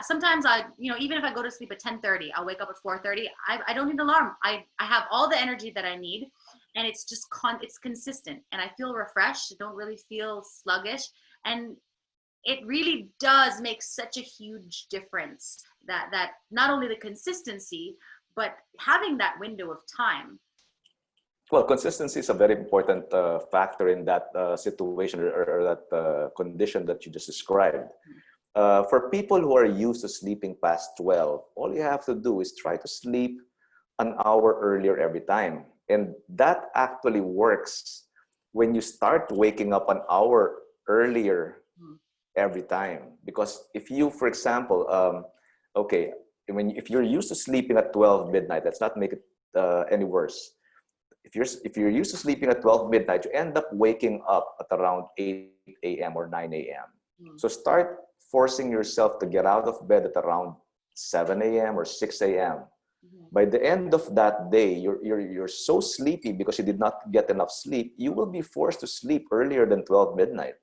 Sometimes even if I go to sleep at 10:30, I'll wake up at 4:30. I don't need an alarm. I have all the energy that I need, and it's just it's consistent, and I feel refreshed. I don't really feel sluggish, and it really does make such a huge difference that not only the consistency, but having that window of time. Well, consistency is a very important factor in that situation or that condition that you just described. For people who are used to sleeping past 12, all you have to do is try to sleep an hour earlier every time. And that actually works when you start waking up an hour earlier every time. Because if you, for example, if you're used to sleeping at 12 midnight, let's not make it any worse. If you're used to sleeping at 12 midnight, you end up waking up at around 8 a.m. or 9 a.m. So start forcing yourself to get out of bed at around 7 a.m. or 6 a.m. By the end of that day, you're so sleepy because you did not get enough sleep, you will be forced to sleep earlier than 12 midnight.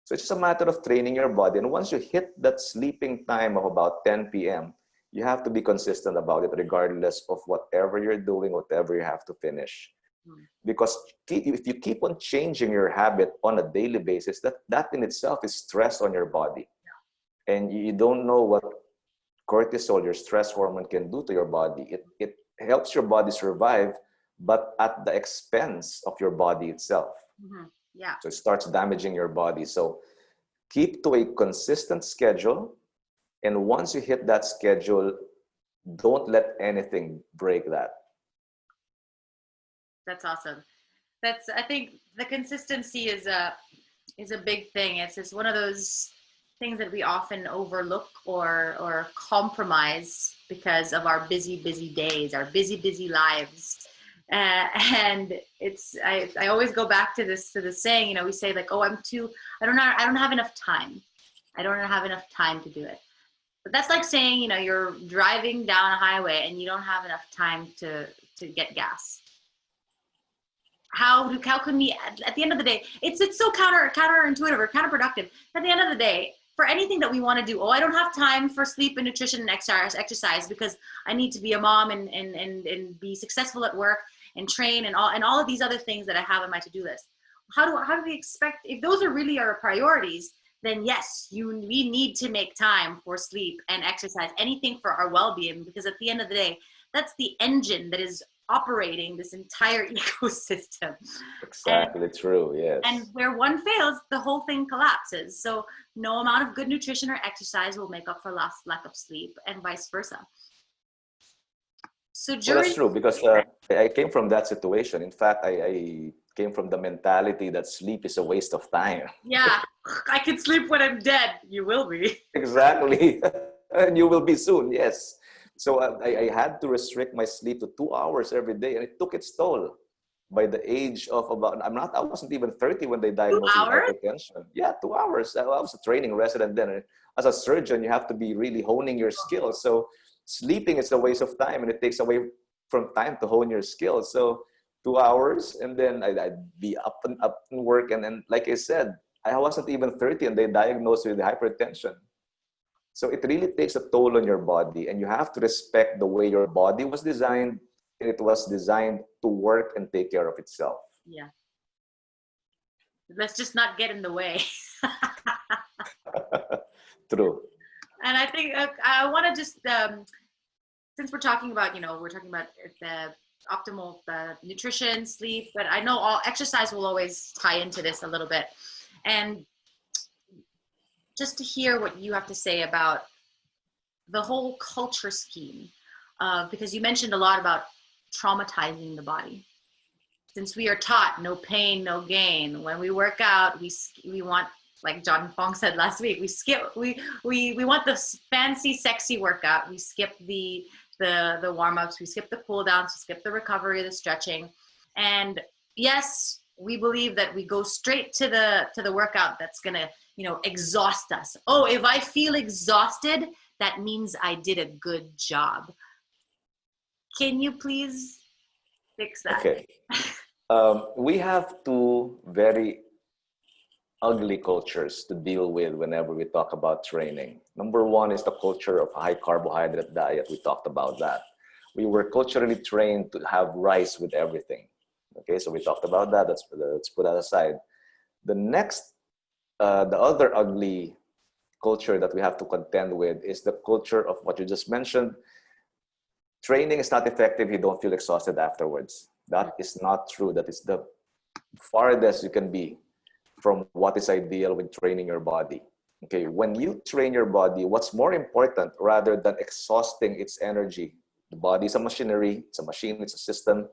So it's just a matter of training your body. And once you hit that sleeping time of about 10 p.m., you have to be consistent about it regardless of whatever you're doing, whatever you have to finish. Because if you keep on changing your habit on a daily basis, that in itself is stress on your body. And you don't know what cortisol, your stress hormone, can do to your body. It helps your body survive, but at the expense of your body itself. Yeah. So it starts damaging your body. So keep to a consistent schedule. And once you hit that schedule, don't let anything break that. That's awesome. I think the consistency is a big thing. It's one of those things that we often overlook or compromise because of our busy days, our busy lives. And I always go back to this saying, you know, we say like, oh, I don't have enough time. I don't have enough time to do it. But that's like saying, you know, you're driving down a highway and you don't have enough time to get gas. How can we, at the end of the day, it's so counterintuitive or counterproductive. At the end of the day, for anything that we want to do, oh, I don't have time for sleep and nutrition and exercise because I need to be a mom and be successful at work and train and all of these other things that I have on my to-do list. How do we expect, if those are really our priorities, then yes, we need to make time for sleep and exercise, anything for our well-being, because at the end of the day, that's the engine that is operating this entire ecosystem. Exactly, true, yes. And where one fails, the whole thing collapses. So no amount of good nutrition or exercise will make up for lack of sleep, and vice versa. So well, that's true, because I came from that situation. In fact, I came from the mentality that sleep is a waste of time. Yeah, I can sleep when I'm dead. You will be. Exactly. And you will be soon, yes. So I had to restrict my sleep to 2 hours every day, and it took its toll. By the age of about, I wasn't even 30 when they diagnosed me with hypertension. Yeah, 2 hours. I was a training resident then. As a surgeon, you have to be really honing your skills. So sleeping is a waste of time, and it takes away from time to hone your skills. So 2 hours, and then I'd be up and work. And then, like I said, I wasn't even 30 and they diagnosed me with hypertension. So it really takes a toll on your body, and you have to respect the way your body was designed. It was designed to work and take care of itself. Yeah. Let's just not get in the way. True. And I think I want to just, since we're talking about, the optimal nutrition, sleep, but I know all exercise will always tie into this a little bit. And just to hear what you have to say about the whole culture scheme, because you mentioned a lot about traumatizing the body. Since we are taught no pain, no gain. When we work out, we want, like John Fong said last week, we want the fancy, sexy workout. We skip the warm-ups, we skip the cool downs, we skip the recovery, the stretching. And yes, we believe that we go straight to the workout that's gonna, exhaust us. Oh, if I feel exhausted, that means I did a good job. Can you please fix that? Okay. We have two very ugly cultures to deal with whenever we talk about training. Number one is the culture of a high carbohydrate diet. We talked about that. We were culturally trained to have rice with everything. Okay, so we talked about that. Let's put that aside. The other ugly culture that we have to contend with is the culture of what you just mentioned. Training is not effective. You don't feel exhausted afterwards. That is not true. That is the farthest you can be from what is ideal when training your body. Okay, when you train your body, what's more important rather than exhausting its energy? The body is a machinery, it's a machine, it's a system.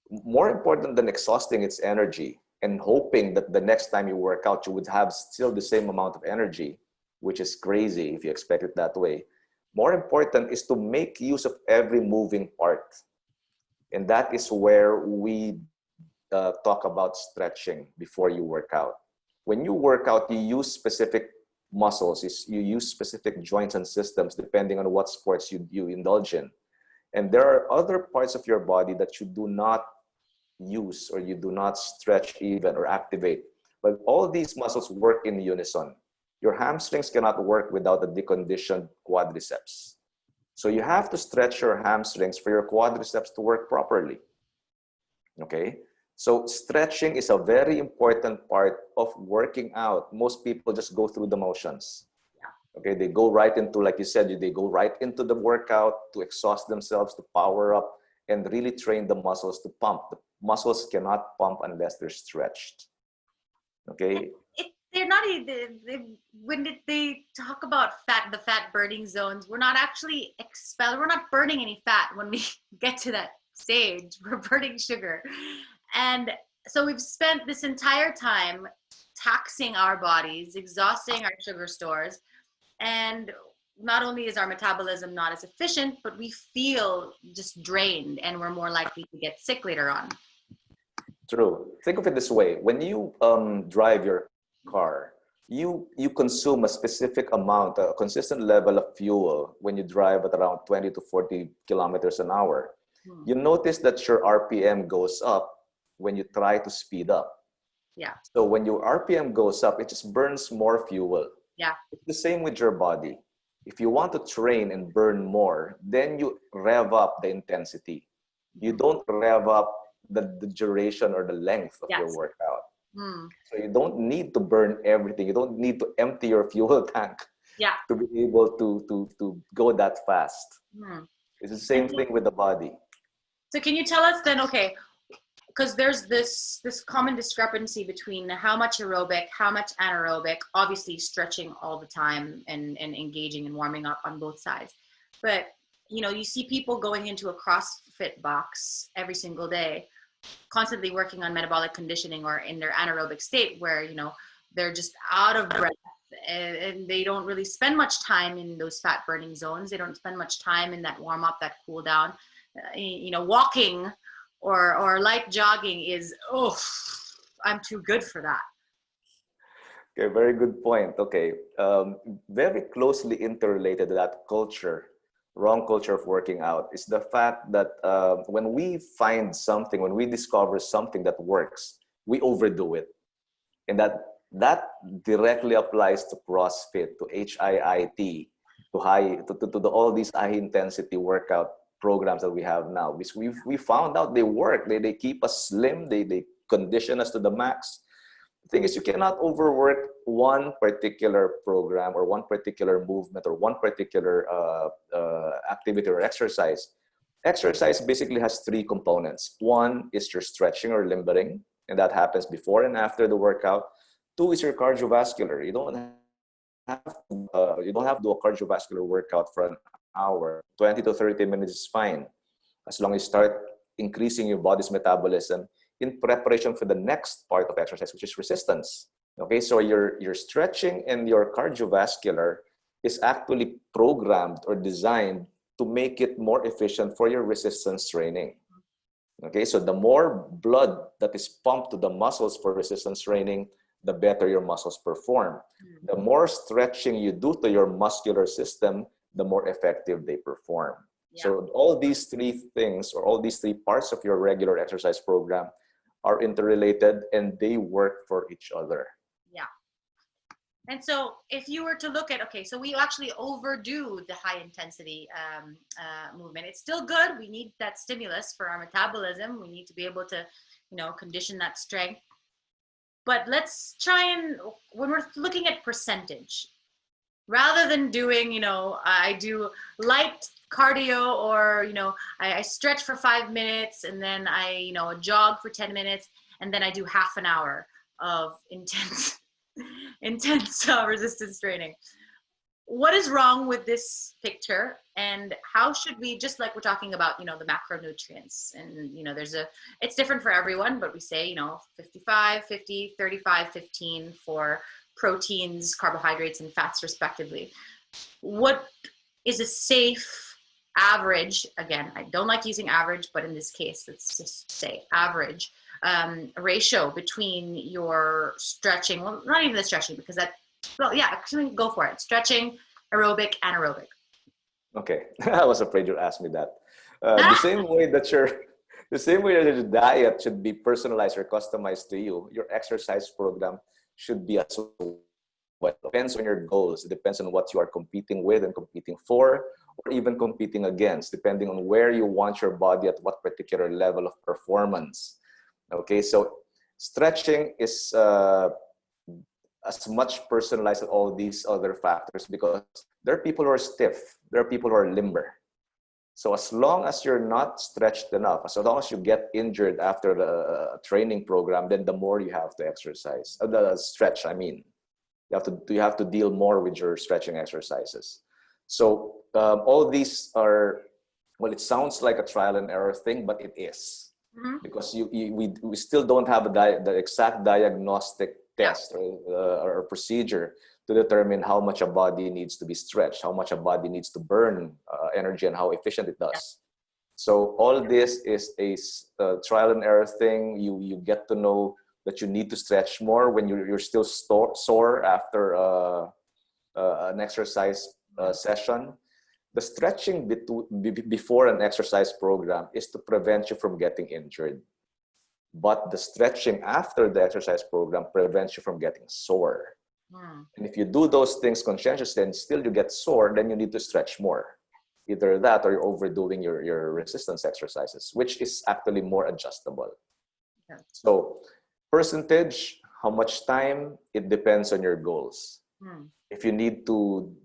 More important than exhausting its energy and hoping that the next time you work out, you would have still the same amount of energy, which is crazy if you expect it that way. More important is to make use of every moving part. And that is where we talk about stretching before you work out. When you work out, you use specific muscles, you use specific joints and systems depending on what sports you indulge in. And there are other parts of your body that you do not use or you do not stretch even or activate. But all these muscles work in unison. Your hamstrings cannot work without a deconditioned quadriceps. So you have to stretch your hamstrings for your quadriceps to work properly. Okay? So stretching is a very important part of working out. Most people just go through the motions. Okay, they go right into, like you said, they go right into the workout to exhaust themselves, to power up, and really train the muscles to pump. The muscles cannot pump unless they're stretched. Okay? They're not, when they talk about the fat burning zones, we're not actually we're not burning any fat when we get to that stage. We're burning sugar. And so we've spent this entire time taxing our bodies, exhausting our sugar stores. And not only is our metabolism not as efficient, but we feel just drained and we're more likely to get sick later on. True. Think of it this way. When you drive your car, you consume a specific amount, a consistent level of fuel when you drive at around 20 to 40 kilometers an hour. You notice that your RPM goes up when you try to speed up. Yeah. So when your RPM goes up, it just burns more fuel. Yeah. It's the same with your body. If you want to train and burn more, then you rev up the intensity. You don't rev up the duration or the length of your workout. So you don't need to burn everything. You don't need to empty your fuel tank to be able to go that fast. It's the same thing with the body. So can you tell us then, okay, because there's this common discrepancy between how much aerobic, how much anaerobic, obviously stretching all the time and engaging and warming up on both sides. But, you know, you see people going into a CrossFit box every single day, constantly working on metabolic conditioning or in their anaerobic state where, you know, they're just out of breath and they don't really spend much time in those fat burning zones. They don't spend much time in that warm up, that cool down. You know, walking or light jogging is, oh, I'm too good for that. Okay, very good point. Okay, very closely interrelated to that culture, wrong culture of working out, is the fact that when we find something, when we discover something that works, we overdo it. And that directly applies to CrossFit, to HIIT, to all these high intensity workout programs that we have now. Because we found out they work. They keep us slim. They condition us to the max. The thing is, you cannot overwork one particular program or one particular movement or one particular activity or exercise. Exercise basically has three components. One is your stretching or limbering, and that happens before and after the workout. Two is your cardiovascular. You don't have to do a cardiovascular workout for an hour. 20 to 30 minutes is fine, as long as you start increasing your body's metabolism in preparation for the next part of exercise, which is resistance. Okay, so your stretching and your cardiovascular is actually programmed or designed to make it more efficient for your resistance training. Okay, so the more blood that is pumped to the muscles for resistance training, the better your muscles perform. The more stretching you do to your muscular system, the more effective they perform. Yeah. So all these three things, or all these three parts of your regular exercise program, are interrelated and they work for each other. Yeah. And so if you were to look at, okay, so we actually overdo the high intensity movement. It's still good. We need that stimulus for our metabolism. We need to be able to, you know, condition that strength. But let's try and, when we're looking at percentage, rather than doing, you know, I do light cardio, or, you know, I stretch for 5 minutes and then I, you know, jog for 10 minutes and then I do half an hour of intense resistance training. What is wrong with this picture, and how should we, just like we're talking about, you know, the macronutrients, and, you know, it's different for everyone, but we say, you know, 55, 50, 35, 15 for proteins, carbohydrates, and fats respectively. What is a safe average? Again, I don't like using average, but in this case, let's just say average ratio between your stretching, well, not even the stretching, because that, well, yeah, actually go for it. Stretching, aerobic, anaerobic. Okay, I was afraid you'd ask me that. The same way that your diet should be personalized or customized to you, your exercise program should be as well. It depends on your goals. It depends on what you are competing with and competing for, or even competing against, depending on where you want your body at what particular level of performance. Okay, so stretching is as much personalized as all these other factors, because there are people who are stiff, there are people who are limber. So as long as you're not stretched enough, as long as you get injured after the training program, then the more you have to exercise, the stretch, I mean. You have to deal more with your stretching exercises. So all these are, well, it sounds like a trial and error thing, but it is. Because we still don't have the exact diagnostic test or procedure to determine how much a body needs to be stretched, how much a body needs to burn energy, and how efficient it does. So all this is a trial and error thing. You get to know that you need to stretch more when you're still sore after an exercise session. The stretching before an exercise program is to prevent you from getting injured. But the stretching after the exercise program prevents you from getting sore. And if you do those things conscientiously and still you get sore, then you need to stretch more. Either that or you're overdoing your resistance exercises, which is actually more adjustable. So percentage, how much time, it depends on your goals. If you need to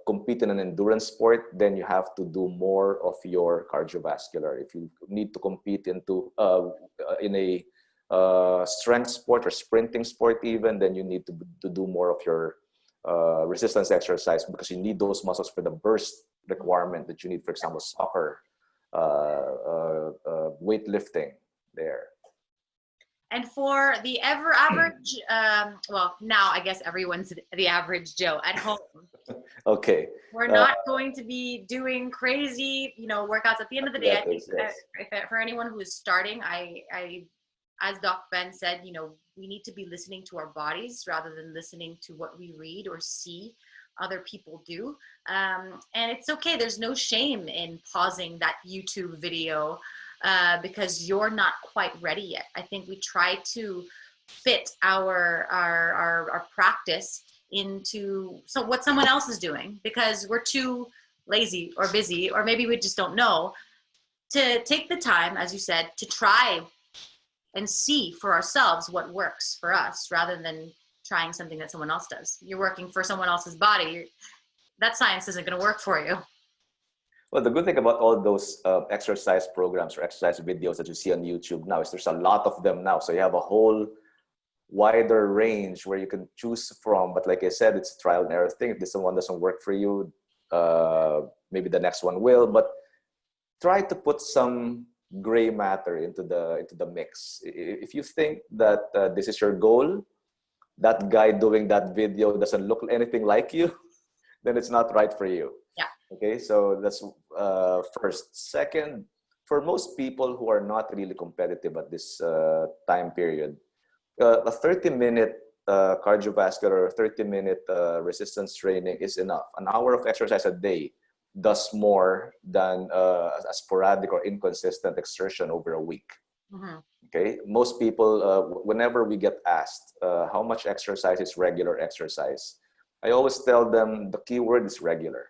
compete in an endurance sport, then you have to do more of your cardiovascular. If you need to compete in a strength sport or sprinting sport even, then you need to do more of your resistance exercise, because you need those muscles for the burst requirement that you need, for example, soccer, weightlifting there. And for the average, well, now I guess everyone's the average Joe at home. Okay. We're not going to be doing crazy, workouts at the end of the day. I think for anyone who is starting, I as Doc Ben said, we need to be listening to our bodies rather than listening to what we read or see other people do. And it's okay. There's no shame in pausing that YouTube video because you're not quite ready yet. I think we try to fit our practice into what someone else is doing because we're too lazy or busy, or maybe we just don't know to take the time, as you said, to try and see for ourselves what works for us rather than trying something that someone else does. You're working for someone else's body. That science isn't going to work for you. Well, the good thing about all those exercise programs or exercise videos that you see on YouTube now is there's a lot of them now. So you have a whole wider range where you can choose from. But like I said, it's a trial and error thing. If this one doesn't work for you, maybe the next one will. But try to put some gray matter into the mix. If you think that this is your goal, that guy doing that video doesn't look anything like you, then it's not right for you. Yeah. Okay, so that's first. Second, for most people who are not really competitive at this time period, a 30-minute cardiovascular, 30-minute resistance training is enough. An hour of exercise a day does more than a sporadic or inconsistent exertion over a week. Mm-hmm. Okay, most people, whenever we get asked how much exercise is regular exercise, I always tell them the key word is regular.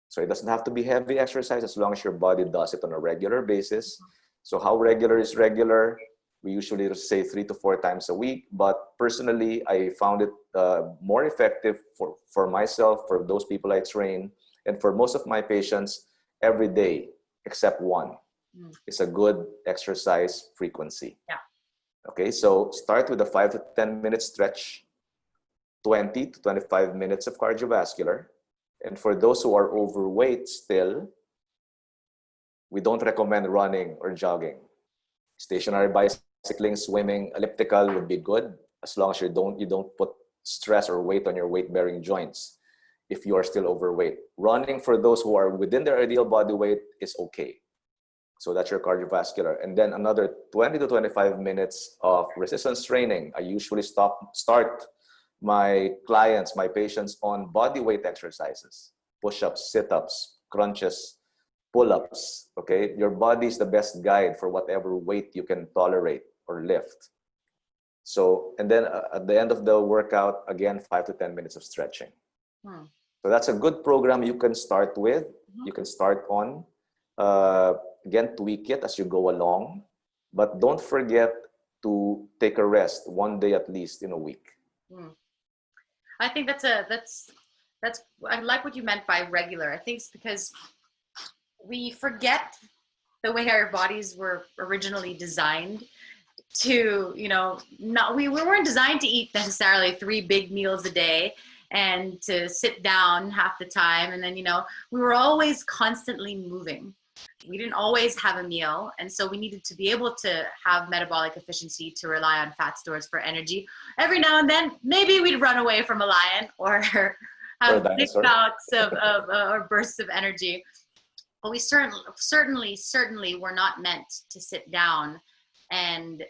So it doesn't have to be heavy exercise as long as your body does it on a regular basis. So how regular is regular? We usually say 3 to 4 times a week, but personally, I found it more effective for myself, for those people I train, and for most of my patients, every day except one. It's a good exercise frequency. Yeah. Okay, so start with a 5 to 10 minute stretch, 20 to 25 minutes of cardiovascular. And for those who are overweight still, we don't recommend running or jogging. Stationary bicycling, swimming, elliptical would be good as long as you don't put stress or weight on your weight-bearing joints if you are still overweight. Running for those who are within their ideal body weight is okay. So that's your cardiovascular. And then another 20 to 25 minutes of resistance training. I usually start my clients, my patients on body weight exercises, push-ups, sit-ups, crunches, pull-ups, okay? Your body is the best guide for whatever weight you can tolerate or lift. So, and then at the end of the workout, again, 5 to 10 minutes of stretching. So that's a good program you can start with. You can start on. Again, tweak it as you go along, but don't forget to take a rest 1 day at least in a week. I think that's I like what you meant by regular. I think it's because we forget the way our bodies were originally designed to, we weren't designed to eat necessarily 3 big meals a day and to sit down half the time. And then, we were always constantly moving. we didn't always have a meal. And so we needed to be able to have metabolic efficiency to rely on fat stores for energy. Every now and then, maybe we'd run away from a lion or have big bouts or bursts of energy. But we certainly were not meant to sit down and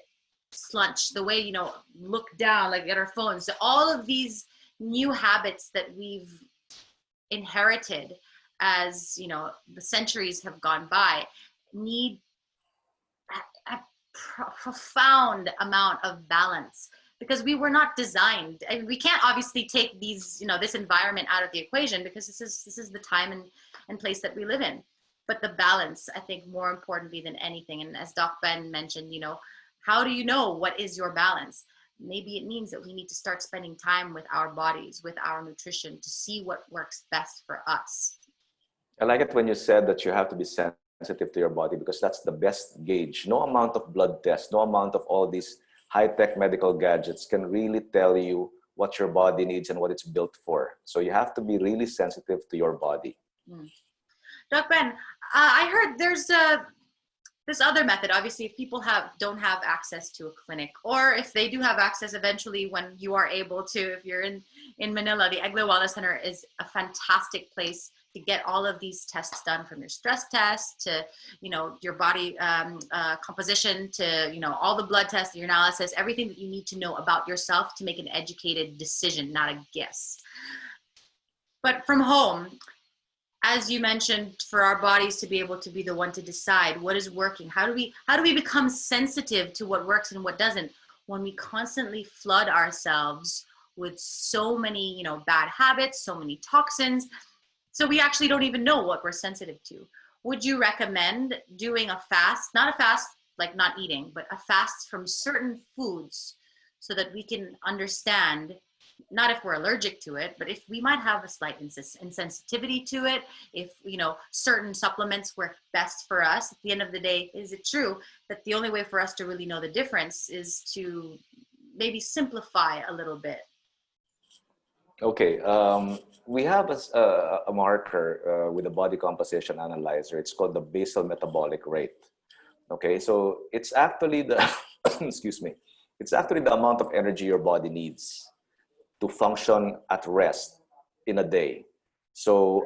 slunch the way, look down, like at our phones. So all of these new habits that we've inherited as, the centuries have gone by need a profound amount of balance, because we were not designed, and we can't obviously take these, this environment out of the equation, because this is the time and place that we live in. But the balance, I think, more importantly than anything. And as Doc Ben mentioned, how do you know what is your balance? Maybe it means that we need to start spending time with our bodies, with our nutrition, to see what works best for us. I like it when you said that you have to be sensitive to your body, because that's the best gauge. No amount of blood tests, no amount of all these high-tech medical gadgets can really tell you what your body needs and what it's built for. So you have to be really sensitive to your body. Doc Ben, I heard there's this other method. Obviously, if people don't have access to a clinic, or if they do have access eventually when you are able to, if you're in Manila, the Egla Wellness Center is a fantastic place to get all of these tests done, from your stress test to, your body composition to, all the blood tests, your analysis, everything that you need to know about yourself to make an educated decision, not a guess. But from home, as you mentioned, for our bodies to be able to be the one to decide what is working, how do we become sensitive to what works and what doesn't, when we constantly flood ourselves with so many, bad habits, so many toxins, so we actually don't even know what we're sensitive to? Would you recommend doing a fast, not a fast like not eating, but a fast from certain foods, so that we can understand, not if we're allergic to it, but if we might have a slight insensitivity to it, if, certain supplements work best for us? At the end of the day, is it true that the only way for us to really know the difference is to maybe simplify a little bit? Okay, we have a marker with a body composition analyzer. It's called the basal metabolic rate. Okay, so it's actually the, excuse me, it's actually the amount of energy your body needs to function at rest in a day. So,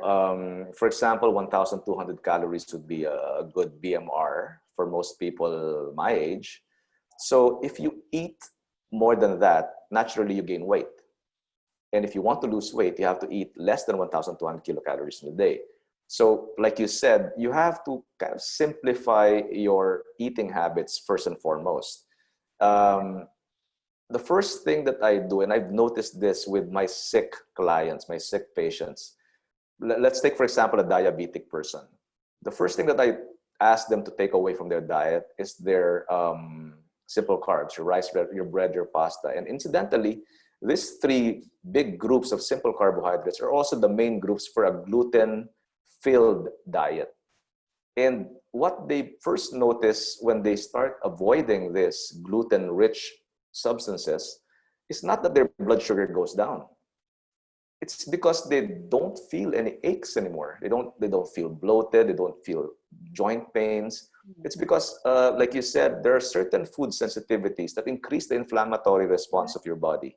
for example, 1,200 calories would be a good BMR for most people my age. So if you eat more than that, naturally you gain weight. And if you want to lose weight, you have to eat less than 1,200 kilocalories in a day. So like you said, you have to kind of simplify your eating habits first and foremost. The first thing that I do, and I've noticed this with my sick clients, my sick patients. Let's take, for example, a diabetic person. The first thing that I ask them to take away from their diet is their simple carbs, your rice, your bread, your pasta. And incidentally, these three big groups of simple carbohydrates are also the main groups for a gluten-filled diet. And what they first notice when they start avoiding this gluten-rich substances is not that their blood sugar goes down. It's because they don't feel any aches anymore. They don't feel bloated. They don't feel joint pains. It's because, like you said, there are certain food sensitivities that increase the inflammatory response of your body.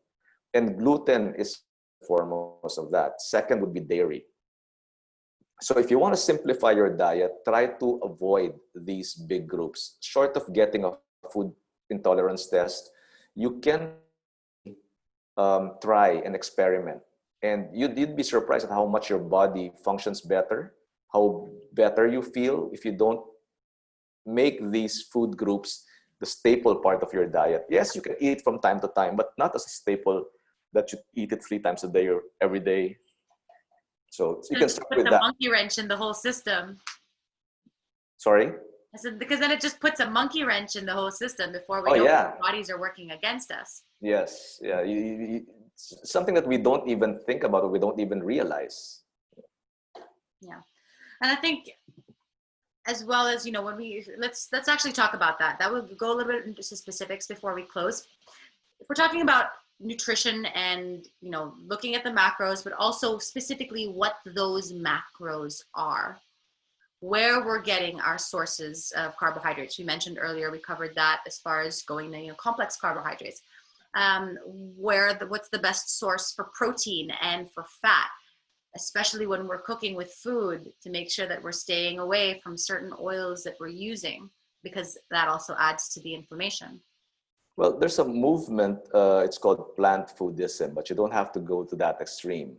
And gluten is foremost of that. Second would be dairy. So if you want to simplify your diet, try to avoid these big groups. Short of getting a food intolerance test, you can try and experiment. And you'd be surprised at how much your body functions better, how better you feel if you don't make these food groups the staple part of your diet. Yes, you can eat from time to time, but not as a staple that you eat it 3 times a day or every day. So you can start with that. Puts a monkey wrench in the whole system. Sorry? I said, because then it just puts a monkey wrench in the whole system before we know our bodies are working against us. Yes, yeah. It's something that we don't even think about, or we don't even realize. Yeah, and I think, as well as, when let's actually talk about that. That will go a little bit into specifics before we close. If we're talking about nutrition and, looking at the macros, but also specifically what those macros are, where we're getting our sources of carbohydrates. We mentioned earlier, we covered that as far as going to, complex carbohydrates. What's the best source for protein and for fat, especially when we're cooking with food, to make sure that we're staying away from certain oils that we're using, because that also adds to the inflammation. Well, there's a movement, it's called plant foodism, but you don't have to go to that extreme.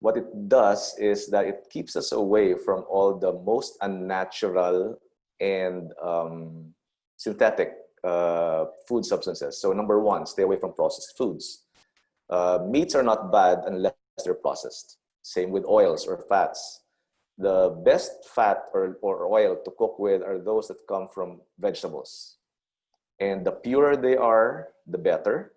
What it does is that it keeps us away from all the most unnatural and synthetic food substances. So number one, stay away from processed foods. Meats are not bad unless they're processed. Same with oils or fats. The best fat or oil to cook with are those that come from vegetables. And the purer they are, the better.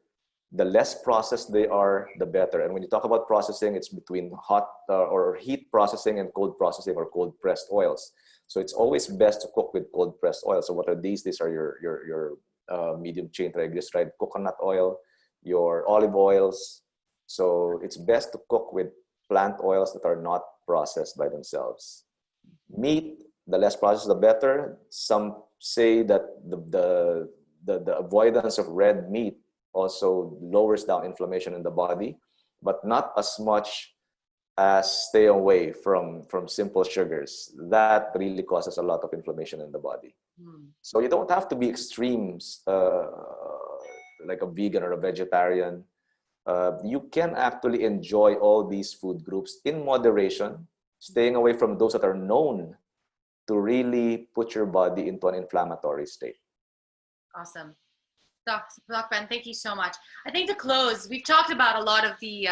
The less processed they are, the better. And when you talk about processing, it's between hot or heat processing and cold processing or cold pressed oils. So it's always best to cook with cold pressed oil. So what are these? These are your medium chain triglyceride coconut oil, your olive oils. So it's best to cook with plant oils that are not processed by themselves. Meat, the less processed, the better. Some say that the avoidance of red meat also lowers down inflammation in the body, but not as much as stay away from simple sugars. That really causes a lot of inflammation in the body. So you don't have to be extremes like a vegan or a vegetarian. You can actually enjoy all these food groups in moderation, staying away from those that are known to really put your body into an inflammatory state. Awesome. Doc Ben, thank you so much. I think to close, we've talked about a lot of the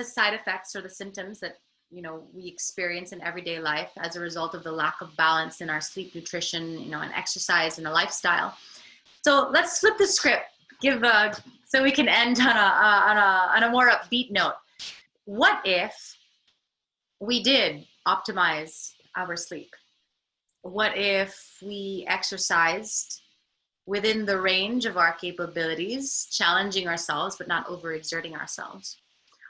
side effects or the symptoms that we experience in everyday life as a result of the lack of balance in our sleep, nutrition, and exercise and a lifestyle. So let's flip the script. So we can end on a more upbeat note. What if we did optimize our sleep? What if we exercised within the range of our capabilities, challenging ourselves, but not overexerting ourselves?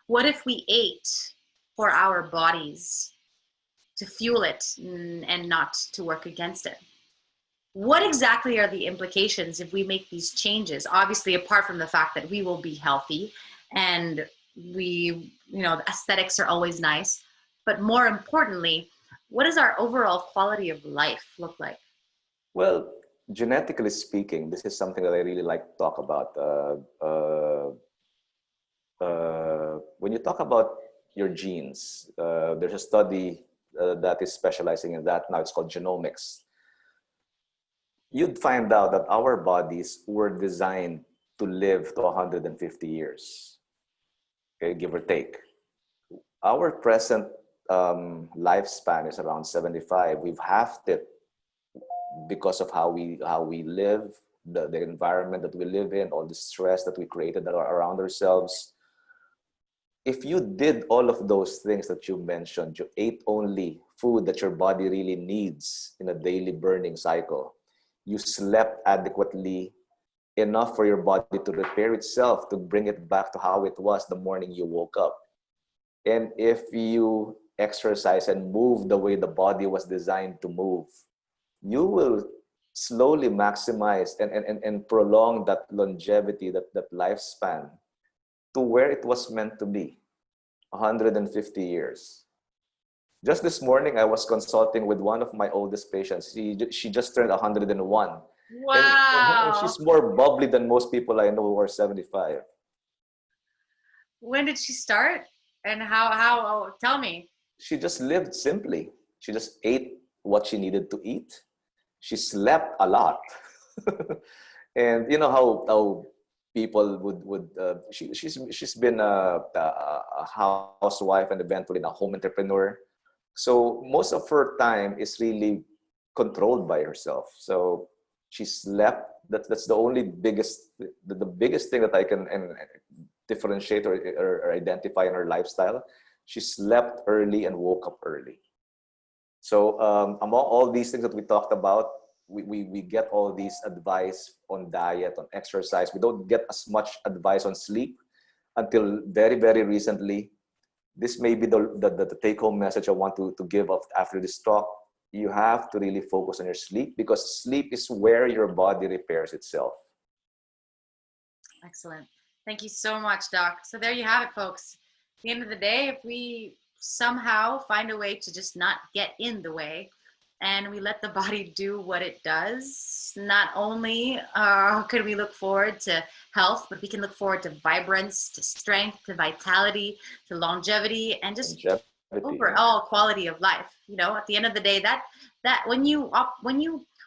What if we ate for our bodies to fuel it and not to work against it? What exactly are the implications if we make these changes? Obviously, apart from the fact that we will be healthy and the aesthetics are always nice, but more importantly, what does our overall quality of life look like? Well, genetically speaking, this is something that I really like to talk about. When you talk about your genes, there's a study that is specializing in that now. It's called genomics. You'd find out that our bodies were designed to live to 150 years, okay, give or take. Our present lifespan is around 75. We've halved it because of how we live, the environment that we live in, all the stress that we created around ourselves. If you did all of those things that you mentioned, you ate only food that your body really needs in a daily burning cycle, you slept adequately enough for your body to repair itself, to bring it back to how it was the morning you woke up. And if you exercise and move the way the body was designed to move, you will slowly maximize and prolong that longevity, that lifespan to where it was meant to be, 150 years. Just this morning, I was consulting with one of my oldest patients. She just turned 101. Wow. And she's more bubbly than most people I know who are 75. When did she start? And how tell me. She just lived simply. She just ate what she needed to eat. She slept a lot. And you know how people would she's been a housewife and eventually a home entrepreneur. So most of her time is really controlled by herself. So she slept. That's the only biggest thing that I can differentiate or identify in her lifestyle. She slept early and woke up early. So among all these things that we talked about, we get all these advice on diet, on exercise. We don't get as much advice on sleep until very, very recently. this may be the take-home message I want to give up after this talk. You have to really focus on your sleep, because sleep is where your body repairs itself. Excellent. Thank you so much, Doc. So there you have it, folks. At the end of the day, if we somehow find a way to just not get in the way, and we let the body do what it does, not only could we look forward to health, but we can look forward to vibrance, to strength, to vitality, to longevity, and just overall quality of life. You know, at the end of the day, that when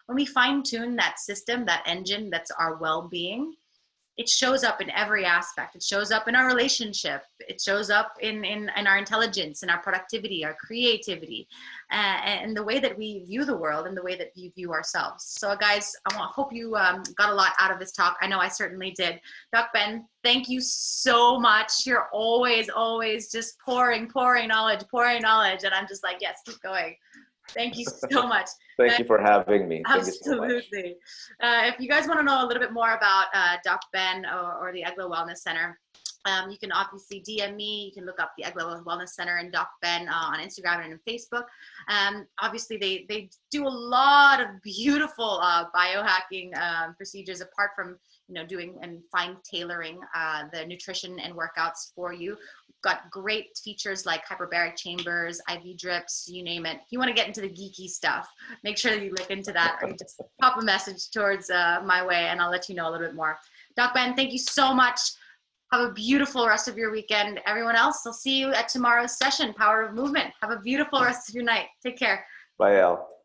we fine tune that system, that engine, that's our well-being, it shows up in every aspect. It shows up in our relationship. It shows up in our intelligence, in our productivity, our creativity, and the way that we view the world and the way that we view ourselves. So guys, hope you got a lot out of this talk. I know I certainly did. Doc Ben, thank you so much. You're always just pouring knowledge. And I'm just like, yes, keep going. Thank you so much. Thank you for having me. Absolutely. If you guys want to know a little bit more about Doc Ben or the Eglo Wellness Center, you can obviously DM me. You can look up the Eglo Wellness Center and Doc Ben on Instagram and on Facebook. Obviously, they do a lot of beautiful biohacking procedures, apart from doing and fine tailoring the nutrition and workouts for you. We've got great features like hyperbaric chambers, IV drips, you name it. If you want to get into the geeky stuff, make sure that you look into that, or you just pop a message towards my way, and I'll let you know a little bit more. Doc Ben, thank you so much. Have a beautiful rest of your weekend. Everyone else, I'll see you at tomorrow's session, Power of Movement. Have a beautiful rest of your night. Take care. Bye, Elle.